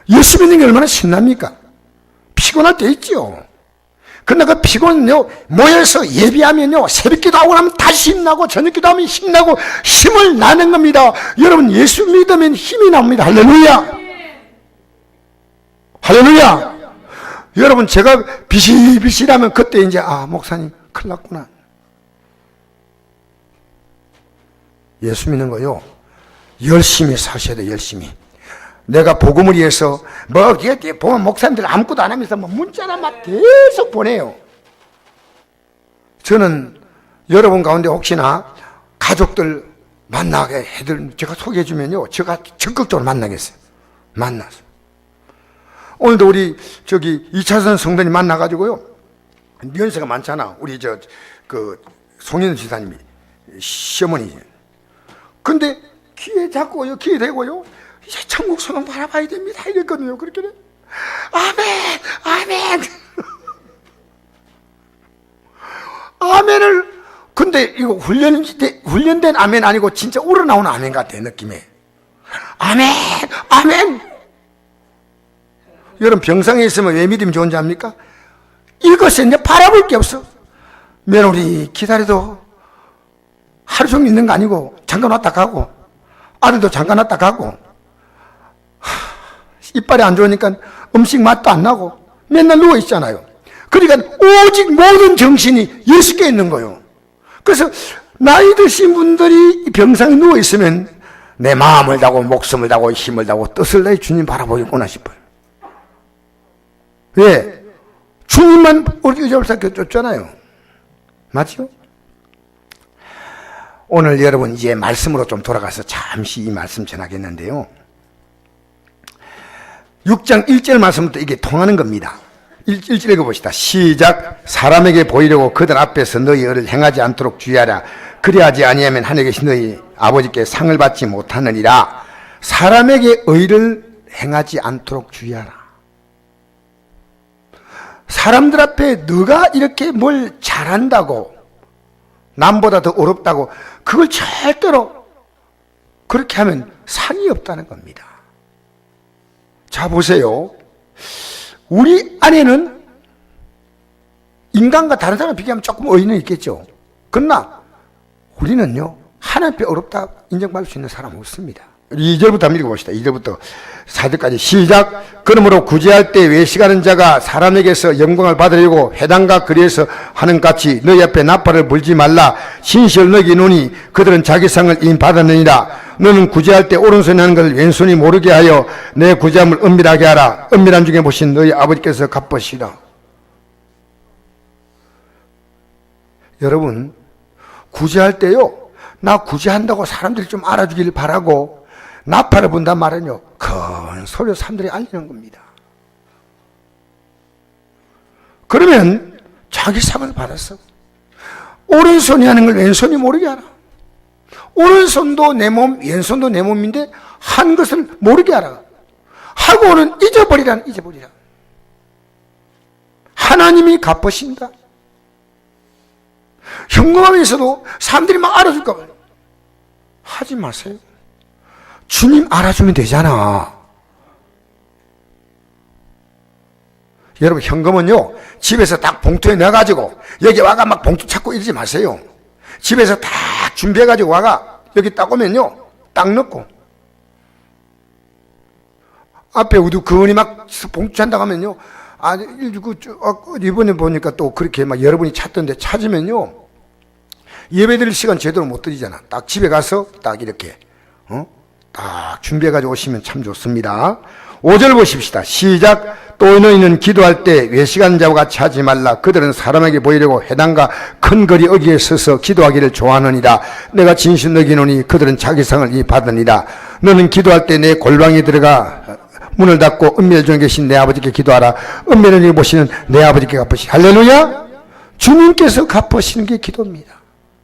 예수 믿는 게 얼마나 신납니까? 피곤할 때 있죠. 그러나 그 피곤은요 모여서 예비하면요 새벽기도 하고 나면 다시 힘나고 저녁기도 하면 힘나고 힘을 나는 겁니다. 여러분 예수 믿으면 힘이 납니다. 할렐루야. 할렐루야. 여러분 제가 비실비실하면 그때 이제 목사님 큰일 났구나. 예수 믿는 거요 열심히 사셔야 돼. 열심히. 내가 복음을 위해서 보면 목사님들 아무것도 안 하면서 문자나 막 계속 보내요. 저는 여러분 가운데 혹시나 가족들 만나게 해들 제가 소개해 주면요 제가 적극적으로 만나겠어요. 만나서 오늘도 우리 2차선 성도님 만나가지고요 연세가 많잖아. 우리 송현우 지사님이 시어머니. 근데 귀에 잡고요 귀에 대고요 이제 천국 소망 바라봐야 됩니다 이랬거든요. 그렇게 아멘 아멘 아멘을. 근데 이거 훈련된 아멘 아니고 진짜 우러나오는 아멘 같아 느낌에. 아멘 아멘. 여러분 병상에 있으면 왜 믿음이 좋은지 압니까? 이것에 이제 바라볼 게 없어. 며느리 기다려도 하루 종일 있는 거 아니고 잠깐 왔다 가고 아들도 잠깐 왔다 가고 이빨이 안 좋으니까 음식 맛도 안 나고 맨날 누워 있잖아요. 그러니까 오직 모든 정신이 예수께 있는 거예요. 그래서 나이 드신 분들이 병상에 누워 있으면 내 마음을 다고 목숨을 다고 힘을 다고 뜻을 다해 주님 바라보겠구나 싶어요. 왜? 주님만 우리 의자를 쫓잖아요. 맞죠? 오늘 여러분 이제 말씀으로 좀 돌아가서 잠시 이 말씀 전하겠는데요. 6장 1절 말씀부터 이게 통하는 겁니다. 1절 읽어봅시다. 시작. 사람에게 보이려고 그들 앞에서 너희 의를 행하지 않도록 주의하라. 그리하지 아니하면 하늘에 계신 너희 아버지께 상을 받지 못하느니라. 사람에게 의를 행하지 않도록 주의하라. 사람들 앞에 너가 이렇게 뭘 잘한다고 남보다 더 어렵다고 그걸 절대로 그렇게 하면 상이 없다는 겁니다. 자 보세요. 우리 안에는 인간과 다른 사람 비교하면 조금 어이는 있겠죠. 그러나 우리는요 하나님 앞에 어렵다 인정받을 수 있는 사람 없습니다. 2절부터 한번 읽어봅시다. 2절부터 4절까지 시작. 그러므로 구제할 때 외식하는 자가 사람에게서 영광을 받으려고 회당과 거리에서 하는 같이 너희 앞에 나팔을 불지 말라. 신시를 너기노니 그들은 자기 상을 이미 받았느니라. 너는 구제할 때 오른손이 하는 것을 왼손이 모르게 하여 내 구제함을 은밀하게 하라. 은밀한 중에 보신 너희 아버지께서 갚으시라. 여러분, 구제할 때요, 나 구제한다고 사람들이 좀 알아주길 바라고 나팔을 분단 말은요, 큰 소리로 사람들이 알리는 겁니다. 그러면 자기 상을 받았어. 오른손이 하는 걸 왼손이 모르게 하라. 오른손도 내 몸, 왼손도 내 몸인데 한 것을 모르게 하라. 하고는 잊어버리라. 하나님이 갚으신다. 현금하면서도 사람들이 막 알아줄까 봐요. 하지 마세요. 주님 알아주면 되잖아. 여러분, 현금은요, 집에서 딱 봉투에 넣어가지고 여기 와가 막 봉투 찾고 이러지 마세요. 집에서 딱 준비해가지고 와가 여기 딱 오면요, 딱 넣고 앞에 우두 그은이 막 봉투 찾다고 하면요, 이번에 보니까 또 그렇게 막 여러분이 찾던데 찾으면요, 예배 드릴 시간 제대로 못 드리잖아. 딱 집에 가서 딱 이렇게 딱 준비해가지고 오시면 참 좋습니다. 5절 보십시다. 시작. 또 너희는 기도할 때 외식하는 자와 같이 하지 말라. 그들은 사람에게 보이려고 회당과 큰 거리 어귀에 서서 기도하기를 좋아하느니라. 내가 진실 너기노니 그들은 자기 상을 이미 받으니라. 너는 기도할 때 내 골방에 들어가 문을 닫고 은밀 중에 계신 내 아버지께 기도하라. 은밀을 중에 보시는 내 아버지께 갚으시. 할렐루야. 주님께서 갚으시는 게 기도입니다.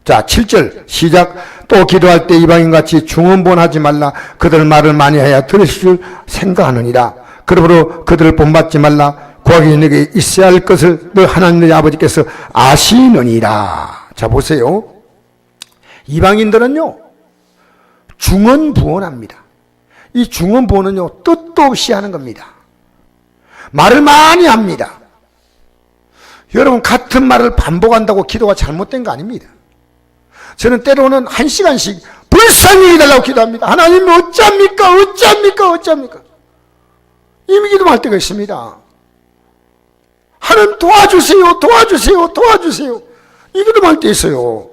자, 7절 시작. 또 기도할 때 이방인같이 중언본하지 말라. 그들 말을 많이 해야 들으실 줄 생각하느니라. 그러므로 그들을 본받지 말라. 구하기 너에게 있어야 할 것을 너 하나님 너희 아버지께서 아시느니라. 자, 보세요. 이방인들은요, 중언부언합니다. 이 중언부언은요, 뜻도 없이 하는 겁니다. 말을 많이 합니다. 여러분, 같은 말을 반복한다고 기도가 잘못된 거 아닙니다. 저는 때로는 1시간씩 불쌍히 해달라고 기도합니다. 하나님 어쩝니까? 이미 기도할 때가 있습니다. 하나님 도와주세요. 이 기도할 때 있어요.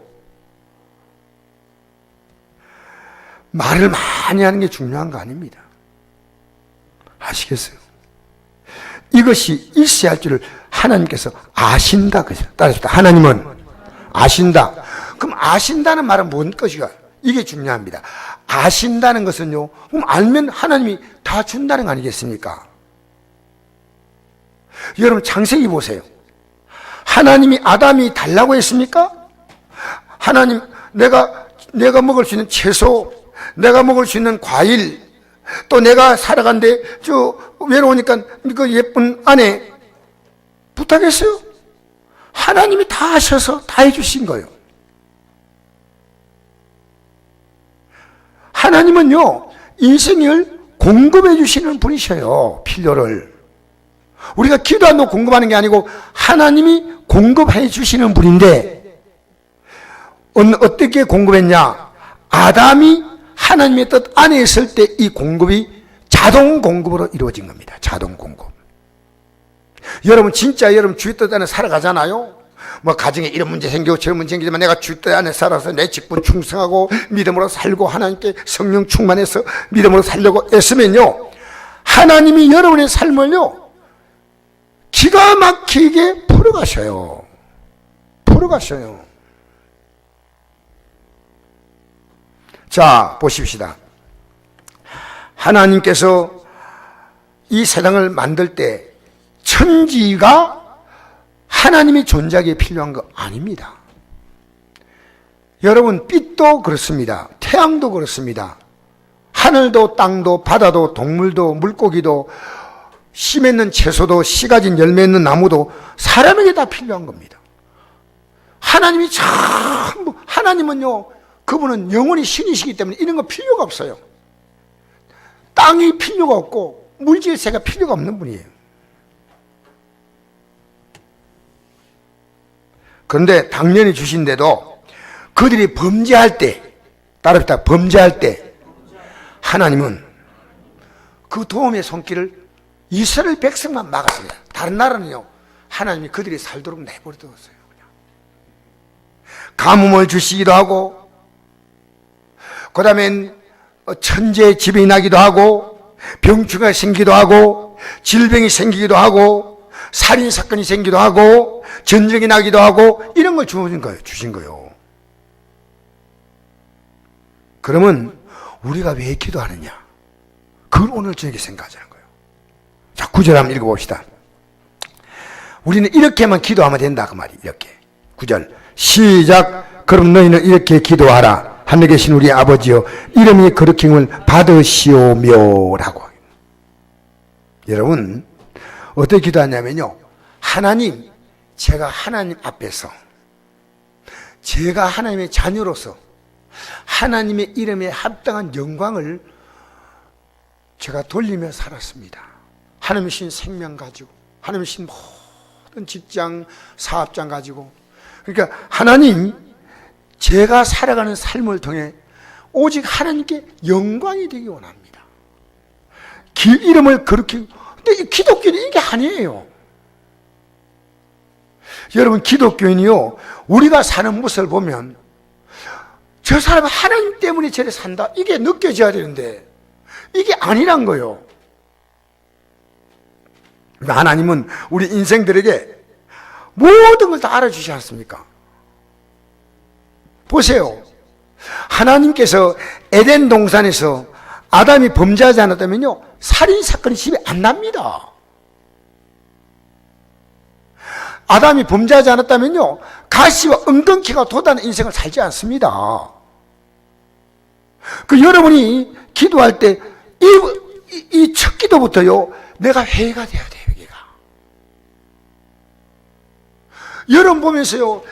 말을 많이 하는 게 중요한 거 아닙니다. 아시겠어요? 이것이 있어야 할 줄을 하나님께서 아신다. 그죠? 따라합시다. 하나님은 아신다. 그럼 아신다는 말은 뭔 것이가? 이게 중요합니다. 아신다는 것은요, 그럼 알면 하나님이 다 준다는 거 아니겠습니까? 여러분, 창세기 보세요. 하나님이 아담이 달라고 했습니까? 하나님, 내가 먹을 수 있는 채소, 내가 먹을 수 있는 과일, 또 내가 살아간데 외로우니까 그 예쁜 아내 부탁했어요? 하나님이 다 하셔서 다 해주신 거예요. 하나님은요, 인생을 공급해 주시는 분이셔요. 필요를. 우리가 기도한다고 공급하는 게 아니고 하나님이 공급해 주시는 분인데, 어떻게 공급했냐? 아담이 하나님의 뜻 안에 있을 때 이 공급이 자동 공급으로 이루어진 겁니다. 자동 공급. 여러분, 진짜 여러분 주의 뜻 안에 살아가잖아요. 뭐 가정에 이런 문제 생기고 저런 문제 생기지만 내가 주의 뜻 안에 살아서 내 직분 충성하고 믿음으로 살고 하나님께 성령 충만해서 믿음으로 살려고 애쓰면요, 하나님이 여러분의 삶을요 기가 막히게 풀어가셔요. 자, 보십시다. 하나님께서 이 세상을 만들 때 천지가 하나님이 존재하기에 필요한 거 아닙니다. 여러분, 빛도 그렇습니다. 태양도 그렇습니다. 하늘도 땅도 바다도 동물도 물고기도 씨 맺는 채소도 씨 가진 열매 있는 나무도 사람에게 다 필요한 겁니다. 하나님이 전부, 하나님은요, 그분은 영원히 신이시기 때문에 이런 거 필요가 없어요. 땅이 필요가 없고 물질세가 필요가 없는 분이에요. 그런데 당연히 주신데도 그들이 범죄할 때, 따릅시다, 범죄할 때 하나님은 그 도움의 손길을 이스라엘 백성만 막았습니다. 다른 나라는요, 하나님이 그들이 살도록 내버려두었어요. 그냥. 가뭄을 주시기도 하고, 그 다음엔 천재 지변이 나기도 하고, 병추가 생기기도 하고, 질병이 생기기도 하고, 살인사건이 생기기도 하고, 전쟁이 나기도 하고, 이런 걸 주신 거예요. 그러면 우리가 왜 기도하느냐? 그걸 오늘 저녁에 생각하자는 거예요. 자, 9절 한번 읽어봅시다. 우리는 이렇게만 기도하면 된다 그 말이. 이렇게 9절 시작. 그럼 너희는 이렇게 기도하라. 하늘에 계신 우리 아버지여, 이름이 거룩힘을 받으시오며라고. 여러분 어떻게 기도하냐면요, 하나님, 제가 하나님 앞에서 제가 하나님의 자녀로서 하나님의 이름에 합당한 영광을 제가 돌리며 살았습니다. 하나님의 신 생명 가지고, 하나님의 신 모든 직장, 사업장 가지고. 그러니까 하나님, 제가 살아가는 삶을 통해 오직 하나님께 영광이 되기 원합니다. 이름을 그렇게. 근데 이 기독교는 이게 아니에요. 여러분, 기독교인이요, 우리가 사는 모습을 보면 저 사람은 하나님 때문에 저래 산다, 이게 느껴져야 되는데 이게 아니란 거예요. 하나님은 우리 인생들에게 모든 걸 다 알아주지 않습니까? 보세요. 하나님께서 에덴 동산에서 아담이 범죄하지 않았다면요, 살인사건이 집에 안 납니다. 아담이 범죄하지 않았다면요, 가시와 엉겅퀴가 돋아는 인생을 살지 않습니다. 그 여러분이 기도할 때 이 첫 기도부터요, 내가 회개가 돼야 돼요. 회개가. 여러분 보면서요,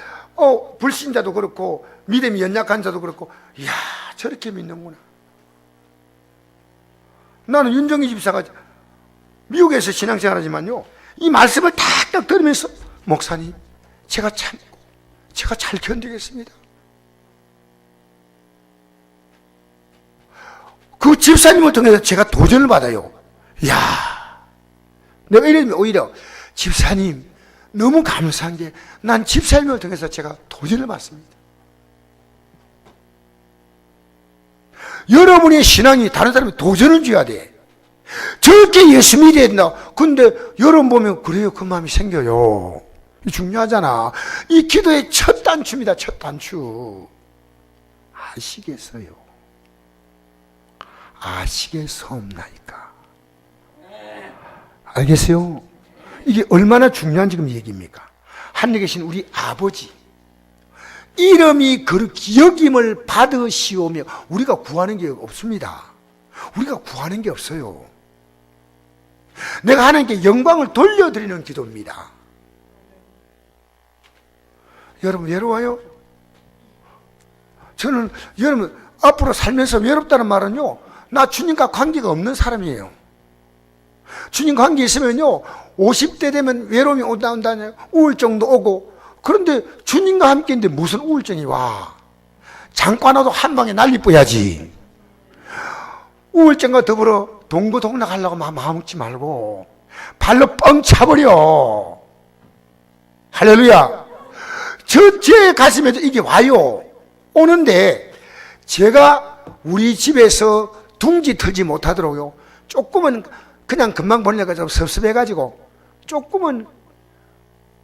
불신자도 그렇고 믿음이 연약한 자도 그렇고, 이야, 저렇게 믿는구나. 나는 윤정희 집사가 미국에서 신앙생활 하지만요, 이 말씀을 탁탁 들으면서, 목사님, 제가 잘 견디겠습니다. 그 집사님을 통해서 제가 도전을 받아요. 이야, 내가 이러면 오히려 집사님, 너무 감사한 게 난 집사님을 통해서 제가 도전을 받습니다. 여러분의 신앙이 다른 사람이 도전을 줘야 돼. 저렇게 예수 믿어야 된다. 근데 여러분 보면 그래요, 그 마음이 생겨요. 중요하잖아. 이 기도의 첫 단추입니다. 첫 단추. 아시겠어요? 아시겠사옵나이까? 알겠어요? 이게 얼마나 중요한 지금 얘기입니까? 하늘에 계신 우리 아버지, 이름이 그렇게 여김을 받으시오며. 우리가 구하는 게 없습니다. 우리가 구하는 게 없어요. 내가 하나님께 영광을 돌려드리는 기도입니다. 여러분 외로워요? 저는 여러분 앞으로 살면서 외롭다는 말은요, 나 주님과 관계가 없는 사람이에요. 주님 관계 있으면요, 50대 되면 외로움이 온다냐, 우울증도 오고. 그런데 주님과 함께인데 무슨 우울증이 와? 잠깐 와도 한 방에 난리뿌야지. 우울증과 더불어 동고동락하려고 마음 먹지 말고 발로 뻥 차버려. 할렐루야. 제 가슴에도 이게 와요. 오는데 제가 우리 집에서 둥지 틀지 못하도록요, 조금은 그냥 금방 보내가지고 섭섭해가지고 조금은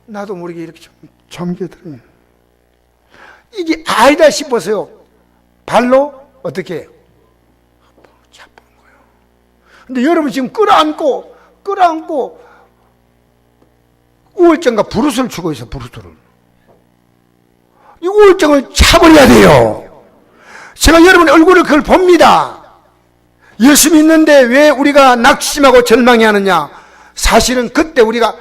나도 모르게 이렇게 좀 잠겨들어요. 이게 아니다 싶어서요, 발로 어떻게 해요? 차보는 거예요. 근데 여러분 지금 끌어안고 우울증과 브루스를 주고 있어. 브루스를. 이 우울증을 차버려야 돼요. 제가 여러분의 얼굴을 그걸 봅니다. 예수 믿는데 왜 우리가 낙심하고 절망해 하느냐? 사실은 그때 우리가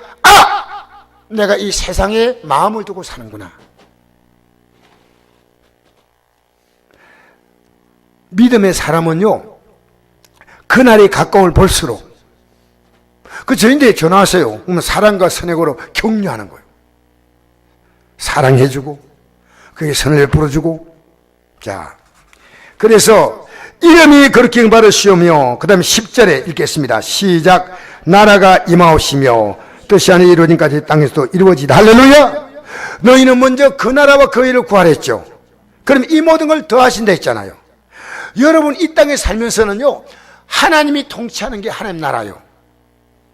내가 이 세상에 마음을 두고 사는구나. 믿음의 사람은요, 그날이 가까움을 볼수록, 그 저인데 전화 왔어요. 그러면 사랑과 선행으로 격려하는 거예요. 사랑해주고 그게 선을 베풀어주고. 자, 그래서 이름이 그렇게 받으시오며, 그 다음에 10절에 읽겠습니다. 시작. 나라가 임하오시며 뜻이 안에 이루어진까지 땅에서도 이루어지다. 할렐루야. 너희는 먼저 그 나라와 그 일을 구하랬죠. 그럼 이 모든 걸 더하신다 했잖아요. 여러분 이 땅에 살면서는요, 하나님이 통치하는 게 하나님 나라요.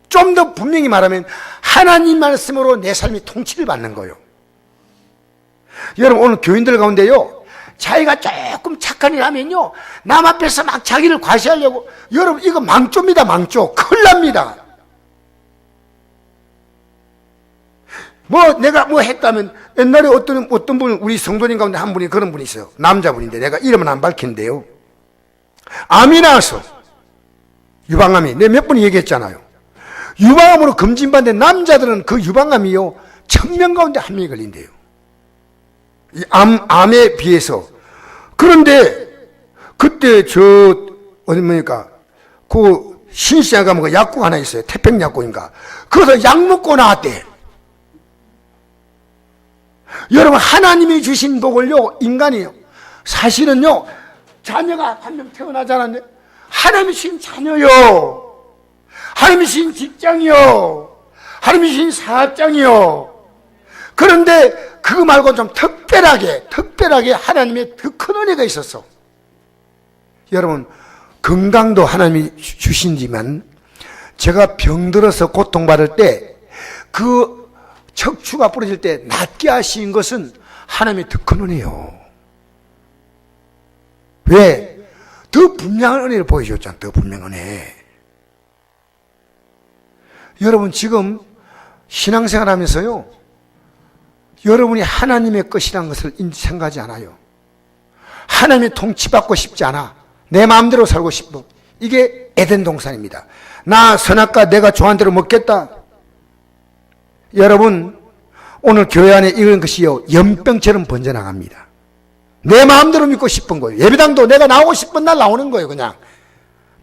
좀 더 분명히 말하면 하나님 말씀으로 내 삶이 통치를 받는 거예요. 여러분 오늘 교인들 가운데요, 자기가 조금 착한 일 하면요, 남 앞에서 막 자기를 과시하려고, 여러분 이거 망조입니다. 망조. 큰일 납니다. 뭐 내가 뭐 했다면, 옛날에 어떤 분, 우리 성도님 가운데 한 분이 그런 분이 있어요. 남자분인데 내가 이름은 안 밝힌대요. 암이 나와서, 유방암이, 내가 몇 번 얘기했잖아요. 유방암으로 검진받는 남자들은 그 유방암이요, 1000명 가운데 1명이 걸린대요. 이 암에 비해서. 그런데 그때 어디 뭡니까, 그 신시장 가면 그 약국 하나 있어요. 태평약국인가. 그래서 약 먹고 나왔대. 여러분 하나님이 주신 복을요, 인간이요, 사실은요, 자녀가 한 명 태어나지 않았는데 하나님이 주신 자녀요, 하나님이 주신 직장이요, 하나님이 주신 사업장이요. 그런데 그거 말고 좀 특별하게 하나님의 더 큰 은혜가 있었어. 여러분 건강도 하나님이 주신지만, 제가 병들어서 고통받을 때 그 척추가 부러질 때 낫게 하신 것은 하나님의 더 큰 은혜요. 왜? 더 분명한 은혜를 보여줬잖아. 더 분명한 은혜. 여러분 지금 신앙생활 하면서요, 여러분이 하나님의 것이라는 것을 생각하지 않아요. 하나님의 통치받고 싶지 않아. 내 마음대로 살고 싶어. 이게 에덴 동산입니다. 나 선악과 내가 좋아하는 대로 먹겠다. 여러분 오늘 교회 안에 이런 것이요, 연병처럼 번져나갑니다. 내 마음대로 믿고 싶은 거예요. 예배당도 내가 나오고 싶은 날 나오는 거예요. 그냥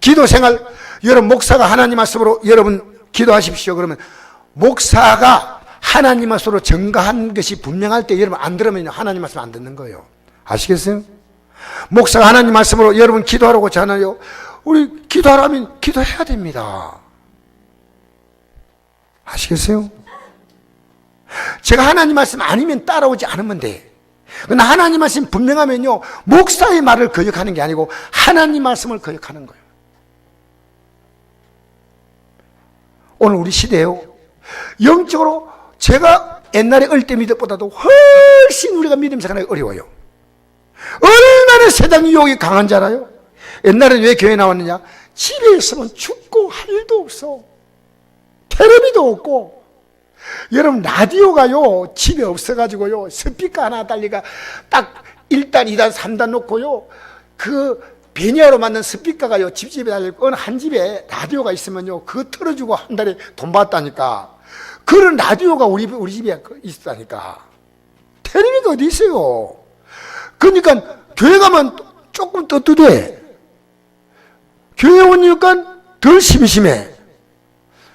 기도생활, 여러분 목사가 하나님 말씀으로 여러분 기도하십시오 그러면, 목사가 하나님 말씀으로 증가한 것이 분명할 때 여러분 안 들으면 하나님 말씀 안 듣는 거예요. 아시겠어요? 목사가 하나님 말씀으로 여러분 기도하라고 하잖아요. 우리 기도하라면 기도해야 됩니다. 아시겠어요? 제가 하나님 말씀 아니면 따라오지 않으면 돼. 그러나 하나님 말씀 분명하면요, 목사의 말을 거역하는 게 아니고 하나님 말씀을 거역하는 거예요. 오늘 우리 시대에요, 영적으로 제가 옛날에 어릴 때 믿을 때보다도 훨씬 우리가 믿음 생활하기 어려워요. 얼마나 세상 유혹이 강한 줄 알아요? 옛날에 왜 교회 나왔느냐? 집에 있으면 춥고 할 일도 없어. 텔레비도 없고. 여러분 라디오가요, 집에 없어가지고요, 스피커 하나 달리가 딱 1단, 2단, 3단 놓고요, 그 베니어로 만든 스피커가요, 집집에 달리고, 어느 한 집에 라디오가 있으면요, 그거 틀어주고 한 달에 돈 받았다니까. 그런 라디오가 우리 집에 있었다니까. 텔레비가 어디 있어요? 그러니까 교회 가면 조금 떳떳해. 교회 오니까 덜 심심해.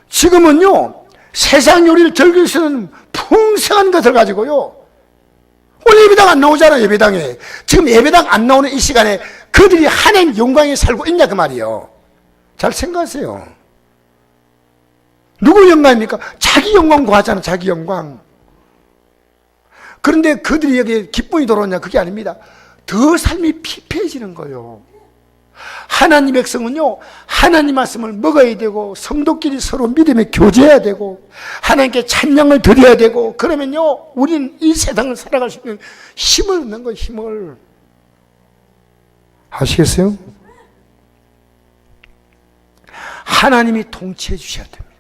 지금은요, 세상 요리를 즐길 수 있는 풍성한 것을 가지고요, 오늘 예배당 안 나오잖아. 예배당에 지금 예배당 안 나오는 이 시간에 그들이 하나님 영광에 살고 있냐 그 말이에요. 잘 생각하세요. 누구 영광입니까? 자기 영광 구하잖아. 자기 영광. 그런데 그들이 여기에 기쁨이 돌아오냐? 그게 아닙니다. 더 삶이 피폐해지는 거예요. 하나님 백성은요, 하나님 말씀을 먹어야 되고, 성도끼리 서로 믿음에 교제해야 되고, 하나님께 찬양을 드려야 되고, 그러면요, 우리는 이 세상을 살아갈 수 있는 힘을 얻는 거예요. 힘을. 아시겠어요? 하나님이 통치해 주셔야 됩니다.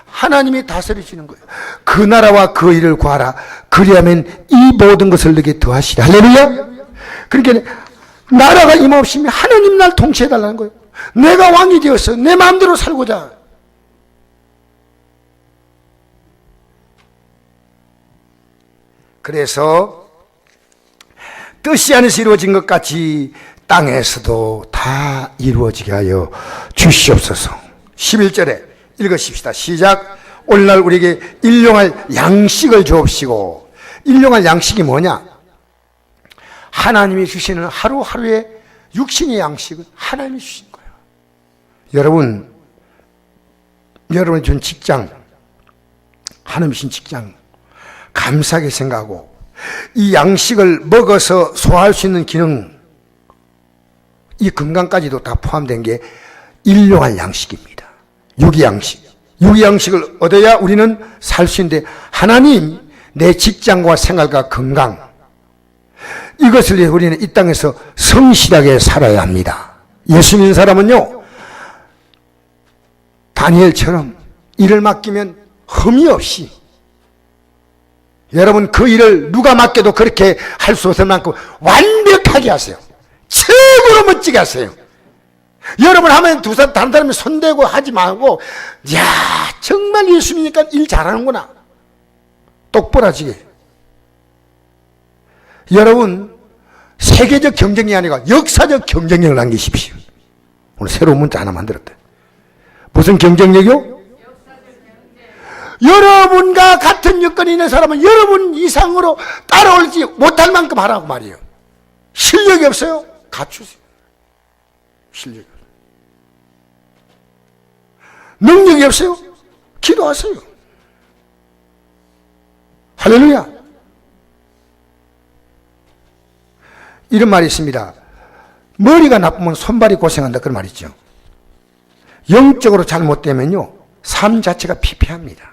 하나님이 다스리시는 거예요. 그 나라와 그 일을 구하라. 그리하면 이 모든 것을 너에게 더하시라. 할렐루야. 그러니까 나라가 임하옵시면 하나님 날 통치해달라는 거예요. 내가 왕이 되었어. 내 마음대로 살고자. 그래서 뜻이 안에서 이루어진 것 같이 땅에서도 다 이루어지게 하여 주시옵소서. 11절에 읽으십시다. 시작. 오늘날 우리에게 일용할 양식을 주옵시고. 일용할 양식이 뭐냐? 하나님이 주시는 하루하루의 육신의 양식은 하나님이 주신 거예요. 여러분이 준 직장, 하나님이 주신 직장 감사하게 생각하고 이 양식을 먹어서 소화할 수 있는 기능, 이 건강까지도 다 포함된 게 일용할 양식입니다. 유기양식. 유기양식을 얻어야 우리는 살 수 있는데 하나님, 내 직장과 생활과 건강, 이것을 위해 우리는 이 땅에서 성실하게 살아야 합니다. 예수 믿는 사람은요, 다니엘처럼 일을 맡기면 흠이 없이, 여러분 그 일을 누가 맡겨도 그렇게 할 수 없을 만큼 완벽하게 하세요. 최고로 멋지게 하세요. 여러분 하면 다른 사람이 손대고 하지 말고, 야 정말 예수 믿으니까 일 잘하는구나, 똑부러지게. 여러분 세계적 경쟁이 아니라 역사적 경쟁력을 남기십시오. 오늘 새로운 문자 하나 만들었대. 무슨 경쟁력이요? 여러분과 같은 여건이 있는 사람은 여러분 이상으로 따라올지 못할 만큼 하라고 말이에요. 실력이 없어요? 갖추세요. 실력이 없어요. 능력이 없어요? 기도하세요. 할렐루야. 이런 말이 있습니다. 머리가 나쁘면 손발이 고생한다, 그런 말이 있죠. 영적으로 잘못되면요, 삶 자체가 피폐합니다.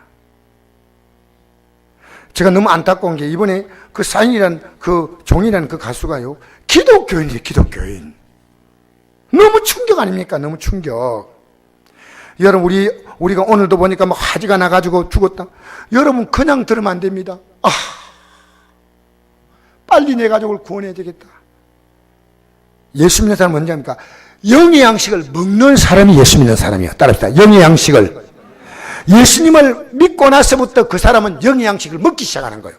제가 너무 안타까운 게, 이번에 그 사인이란 그 종이라는 그 가수가요, 기독교인이에요. 기독교인. 너무 충격 아닙니까? 너무 충격. 여러분 우리가 오늘도 보니까 막 화재가 나가지고 죽었다. 여러분 그냥 들으면 안 됩니다. 빨리 내 가족을 구원해야 되겠다. 예수 믿는 사람은 언제입니까? 영의 양식을 먹는 사람이 예수 믿는 사람이에요. 따라합시다. 영의 양식을. 예수님을 믿고 나서부터 그 사람은 영의 양식을 먹기 시작하는 거예요.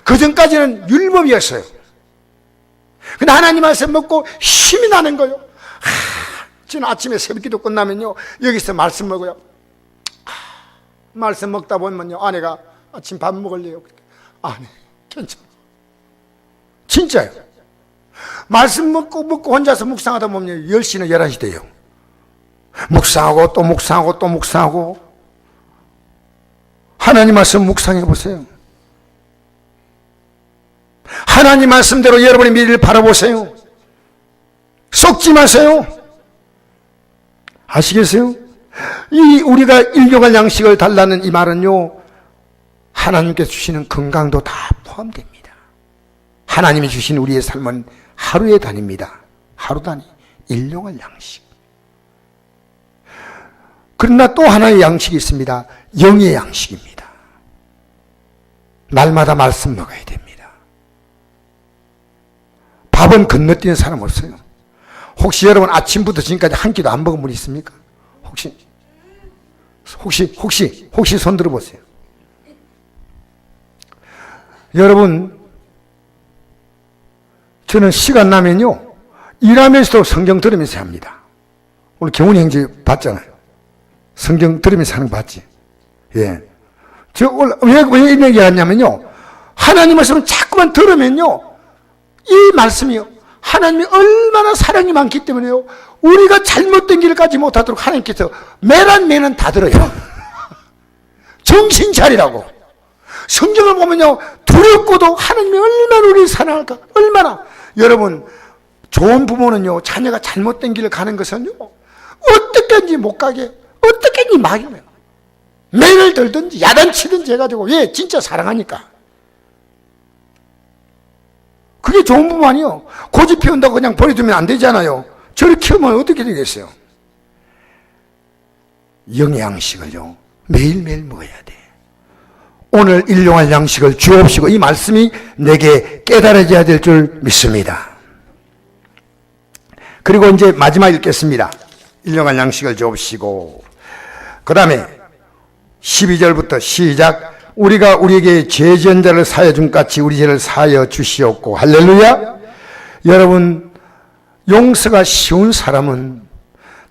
그 전까지는 율법이었어요. 근데 하나님 말씀 먹고 힘이 나는 거예요. 저는 아침에 새벽기도 끝나면요, 여기서 말씀 먹어요. 말씀 먹다 보면요, 아내가 아침 밥 먹을래요. 아내, 괜찮아. 진짜요. 말씀 먹고 혼자서 묵상하다 보면 10시나 11시 돼요. 묵상하고 또 묵상하고 또 묵상하고. 하나님 말씀 묵상해 보세요. 하나님 말씀대로 여러분의 미래를 바라보세요. 속지 마세요. 아시겠어요? 우리가 일용할 양식을 달라는 이 말은요, 하나님께서 주시는 건강도 다 포함됩니다. 하나님이 주신 우리의 삶은 하루의 단위입니다. 하루 단위, 일용할 양식. 그러나 또 하나의 양식이 있습니다. 영의 양식입니다. 날마다 말씀 먹어야 됩니다. 밥은 건너뛰는 사람 없어요. 혹시 여러분 아침부터 지금까지 한 끼도 안 먹은 분 있습니까? 혹시 손 들어보세요. 여러분, 저는 시간 나면요, 일하면서도 성경 들으면서 합니다. 오늘 경훈이 형제 봤잖아요. 성경 들으면서 하는 거 봤지? 예. 왜 이런 얘기 하냐면요, 하나님 말씀을 자꾸만 들으면요, 이 말씀이요, 하나님이 얼마나 사랑이 많기 때문에요, 우리가 잘못된 길을 가지 못하도록 하나님께서 매란 다 들어요. 정신 차리라고. 성경을 보면요, 두렵고도 하나님이 얼마나 우리를 사랑할까, 얼마나. 여러분, 좋은 부모는요, 자녀가 잘못된 길을 가는 것은요, 어떻게든지 못 가게, 어떻게든지 막으면 매를 들든지 야단치든지 해가지고, 왜? 진짜 사랑하니까. 그게 좋은 부모 아니에요. 고집 피운다고 그냥 버려두면 안 되잖아요. 저를 키우면 어떻게 되겠어요? 영의 양식을요, 매일매일 먹어야 돼. 오늘 일용할 양식을 주옵시고, 이 말씀이 내게 깨달아져야 될 줄 믿습니다. 그리고 이제 마지막 읽겠습니다. 일용할 양식을 주옵시고, 그 다음에 12절부터 시작. 우리가 우리에게 죄 지은 자를 사하여 준 같이 우리 죄를 사하여 주시옵고. 할렐루야. 여러분, 용서가 쉬운 사람은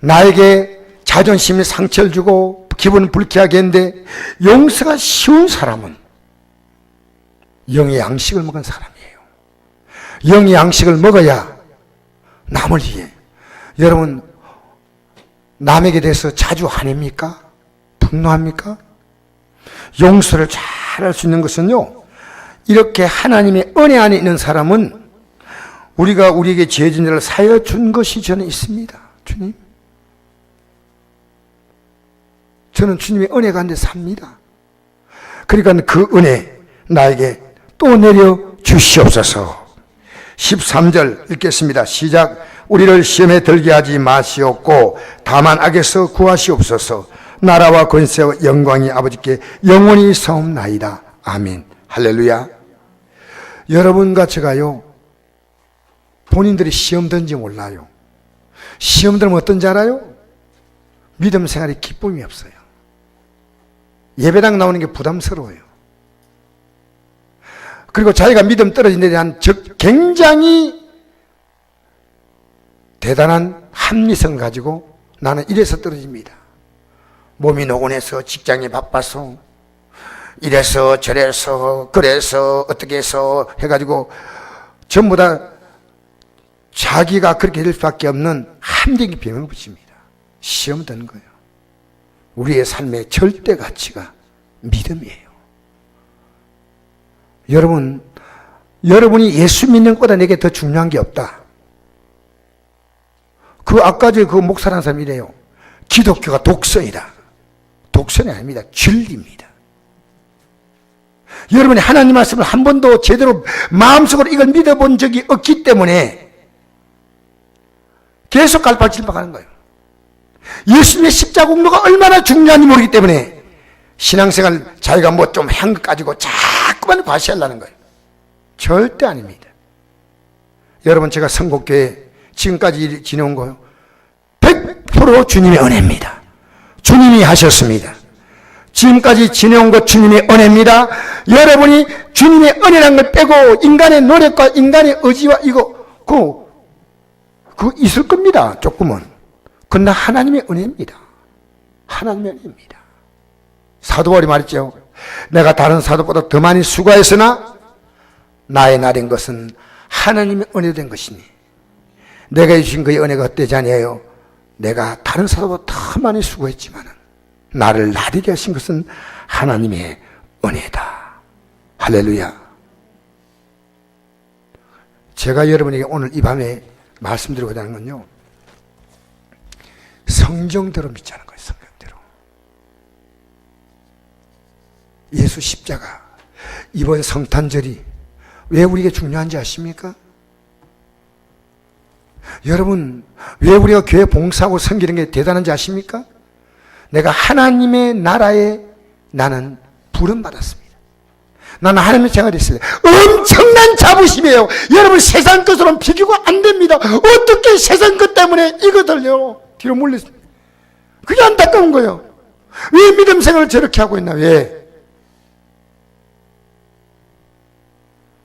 나에게 자존심에 상처를 주고 기분을 불쾌하게 했는데, 용서가 쉬운 사람은 영의 양식을 먹은 사람이에요. 영의 양식을 먹어야 남을 위해. 여러분, 남에게 대해서 자주 화냅니까? 분노합니까? 용서를 잘 할 수 있는 것은요, 이렇게 하나님의 은혜 안에 있는 사람은 우리가 우리에게 죄 진 자를 사하여 준 것이 저는 있습니다. 주님, 저는 주님의 은혜 가운데 삽니다. 그러니까 그 은혜 나에게 또 내려 주시옵소서. 13절 읽겠습니다. 시작. 우리를 시험에 들게 하지 마시옵고 다만 악에서 구하시옵소서. 나라와 권세와 영광이 아버지께 영원히 사옵나이다. 아멘. 할렐루야. 여러분과 제가요, 본인들이 시험 든지 몰라요. 시험 들면 어떤지 알아요? 믿음 생활에 기쁨이 없어요. 예배당 나오는 게 부담스러워요. 그리고 자기가 믿음 떨어진 데 대한 굉장히 대단한 합리성을 가지고 나는 이래서 떨어집니다. 몸이 노곤해서, 직장이 바빠서, 이래서 저래서 그래서 어떻게 해서 해가지고 전부 다 자기가 그렇게 될 수밖에 없는 함정이 병을 붙입니다. 시험 드는 거예요. 우리의 삶의 절대 가치가 믿음이에요. 여러분이 예수 믿는 것보다 내게 더 중요한 게 없다. 아까 그 목사라는 사람이 이래요. 기독교가 독선이다. 독선이 아닙니다. 진리입니다. 여러분이 하나님 말씀을 한 번도 제대로 마음속으로 이걸 믿어본 적이 없기 때문에 계속 갈팡질팡하는 거예요. 예수님의 십자가 공로가 얼마나 중요한지 모르기 때문에 신앙생활 자기가 뭐 좀 한 것 가지고 자꾸만 과시하려는 거예요. 절대 아닙니다. 여러분, 제가 선곡교회 지금까지 지내온 거요, 100% 주님의 은혜입니다. 주님이 하셨습니다. 지금까지 지내온 것 주님의 은혜입니다. 여러분이 주님의 은혜라는 걸 빼고 인간의 노력과 인간의 의지와 그거 있을 겁니다. 조금은. 그러나 하나님의 은혜입니다. 하나님의 은혜입니다. 사도 바울이 말했죠. 내가 다른 사도보다 더 많이 수고했으나 나의 날인 것은 하나님의 은혜로 된 것이니 내가 주신 그의 은혜가 헛되지 아니에요. 내가 다른 사도보다 더 많이 수고했지만 나를 나리게 하신 것은 하나님의 은혜다. 할렐루야. 제가 여러분에게 오늘 이 밤에 말씀드리고자 하는 건요, 성경대로 믿자는 거예요. 성경대로. 예수 십자가, 이번 성탄절이 왜 우리에게 중요한지 아십니까? 여러분, 왜 우리가 교회 봉사하고 섬기는 게 대단한지 아십니까? 내가 하나님의 나라에 나는 부름받았습니다. 나는 하나님의 생활이 있어요. 엄청난 자부심이에요. 여러분, 세상 것으로는 비교가 안 됩니다. 어떻게 세상 것 때문에 이것들요 뒤로 물렸습니다. 그게 안타까운 거예요. 왜 믿음 생활을 저렇게 하고 있나? 왜?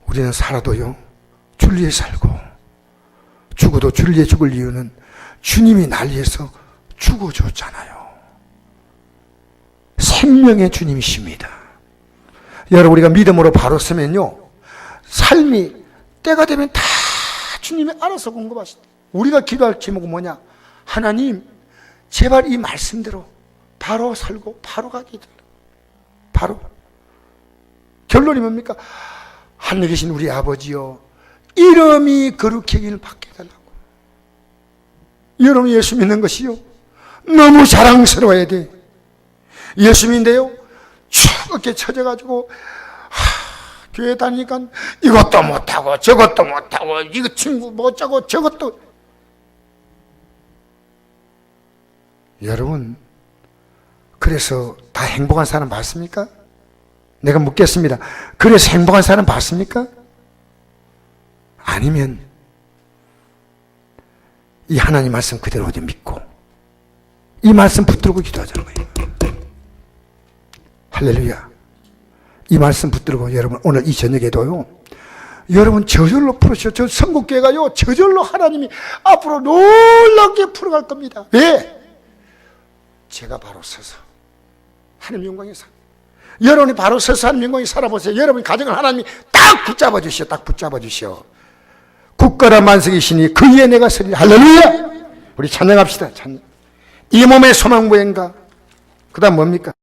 우리는 살아도요, 주를 위해 살고 죽어도 주를 위해 죽을 이유는 주님이 날 위해서 죽어줬잖아요. 생명의 주님이십니다. 여러분, 우리가 믿음으로 바로 서면요, 삶이 때가 되면 다 주님이 알아서 공급하신다. 우리가 기도할 제목은 뭐냐? 하나님, 제발 이 말씀대로 바로 살고 바로 가게 해달라. 바로. 결론이 뭡니까? 하늘에 계신 우리 아버지요, 이름이 거룩히 여김을 받게 해달라고. 여러분, 예수 믿는 것이요, 너무 자랑스러워야 돼. 예수 믿는데요, 쭉 이렇게 쳐져가지고 교회 다니니까 이것도 못하고 저것도 못하고 이거 친구 못하고 저것도. 여러분, 그래서 다 행복한 사람 봤습니까? 내가 묻겠습니다. 그래서 행복한 사람 봤습니까? 아니면 이 하나님 말씀 그대로 어디 믿고 이 말씀 붙들고 기도하자는 거예요. 할렐루야. 이 말씀 붙들고 여러분, 오늘 이 저녁에도요, 여러분 저절로 풀으시오. 저 선곡교회가요, 저절로 하나님이 앞으로 놀랍게 풀어갈 겁니다. 왜? 제가 바로 서서 하나님 영광에 사. 여러분이 바로 서서 하나님 영광에 살아보세요. 여러분 가정을 하나님이 딱 붙잡아 주시오. 딱 붙잡아 주시오. 국가라 만석이시니 그 위에 내가 서리라. 할렐루야. 우리 찬양합시다. 찬양. 이 몸의 소망 무엇인가? 그 다음 뭡니까?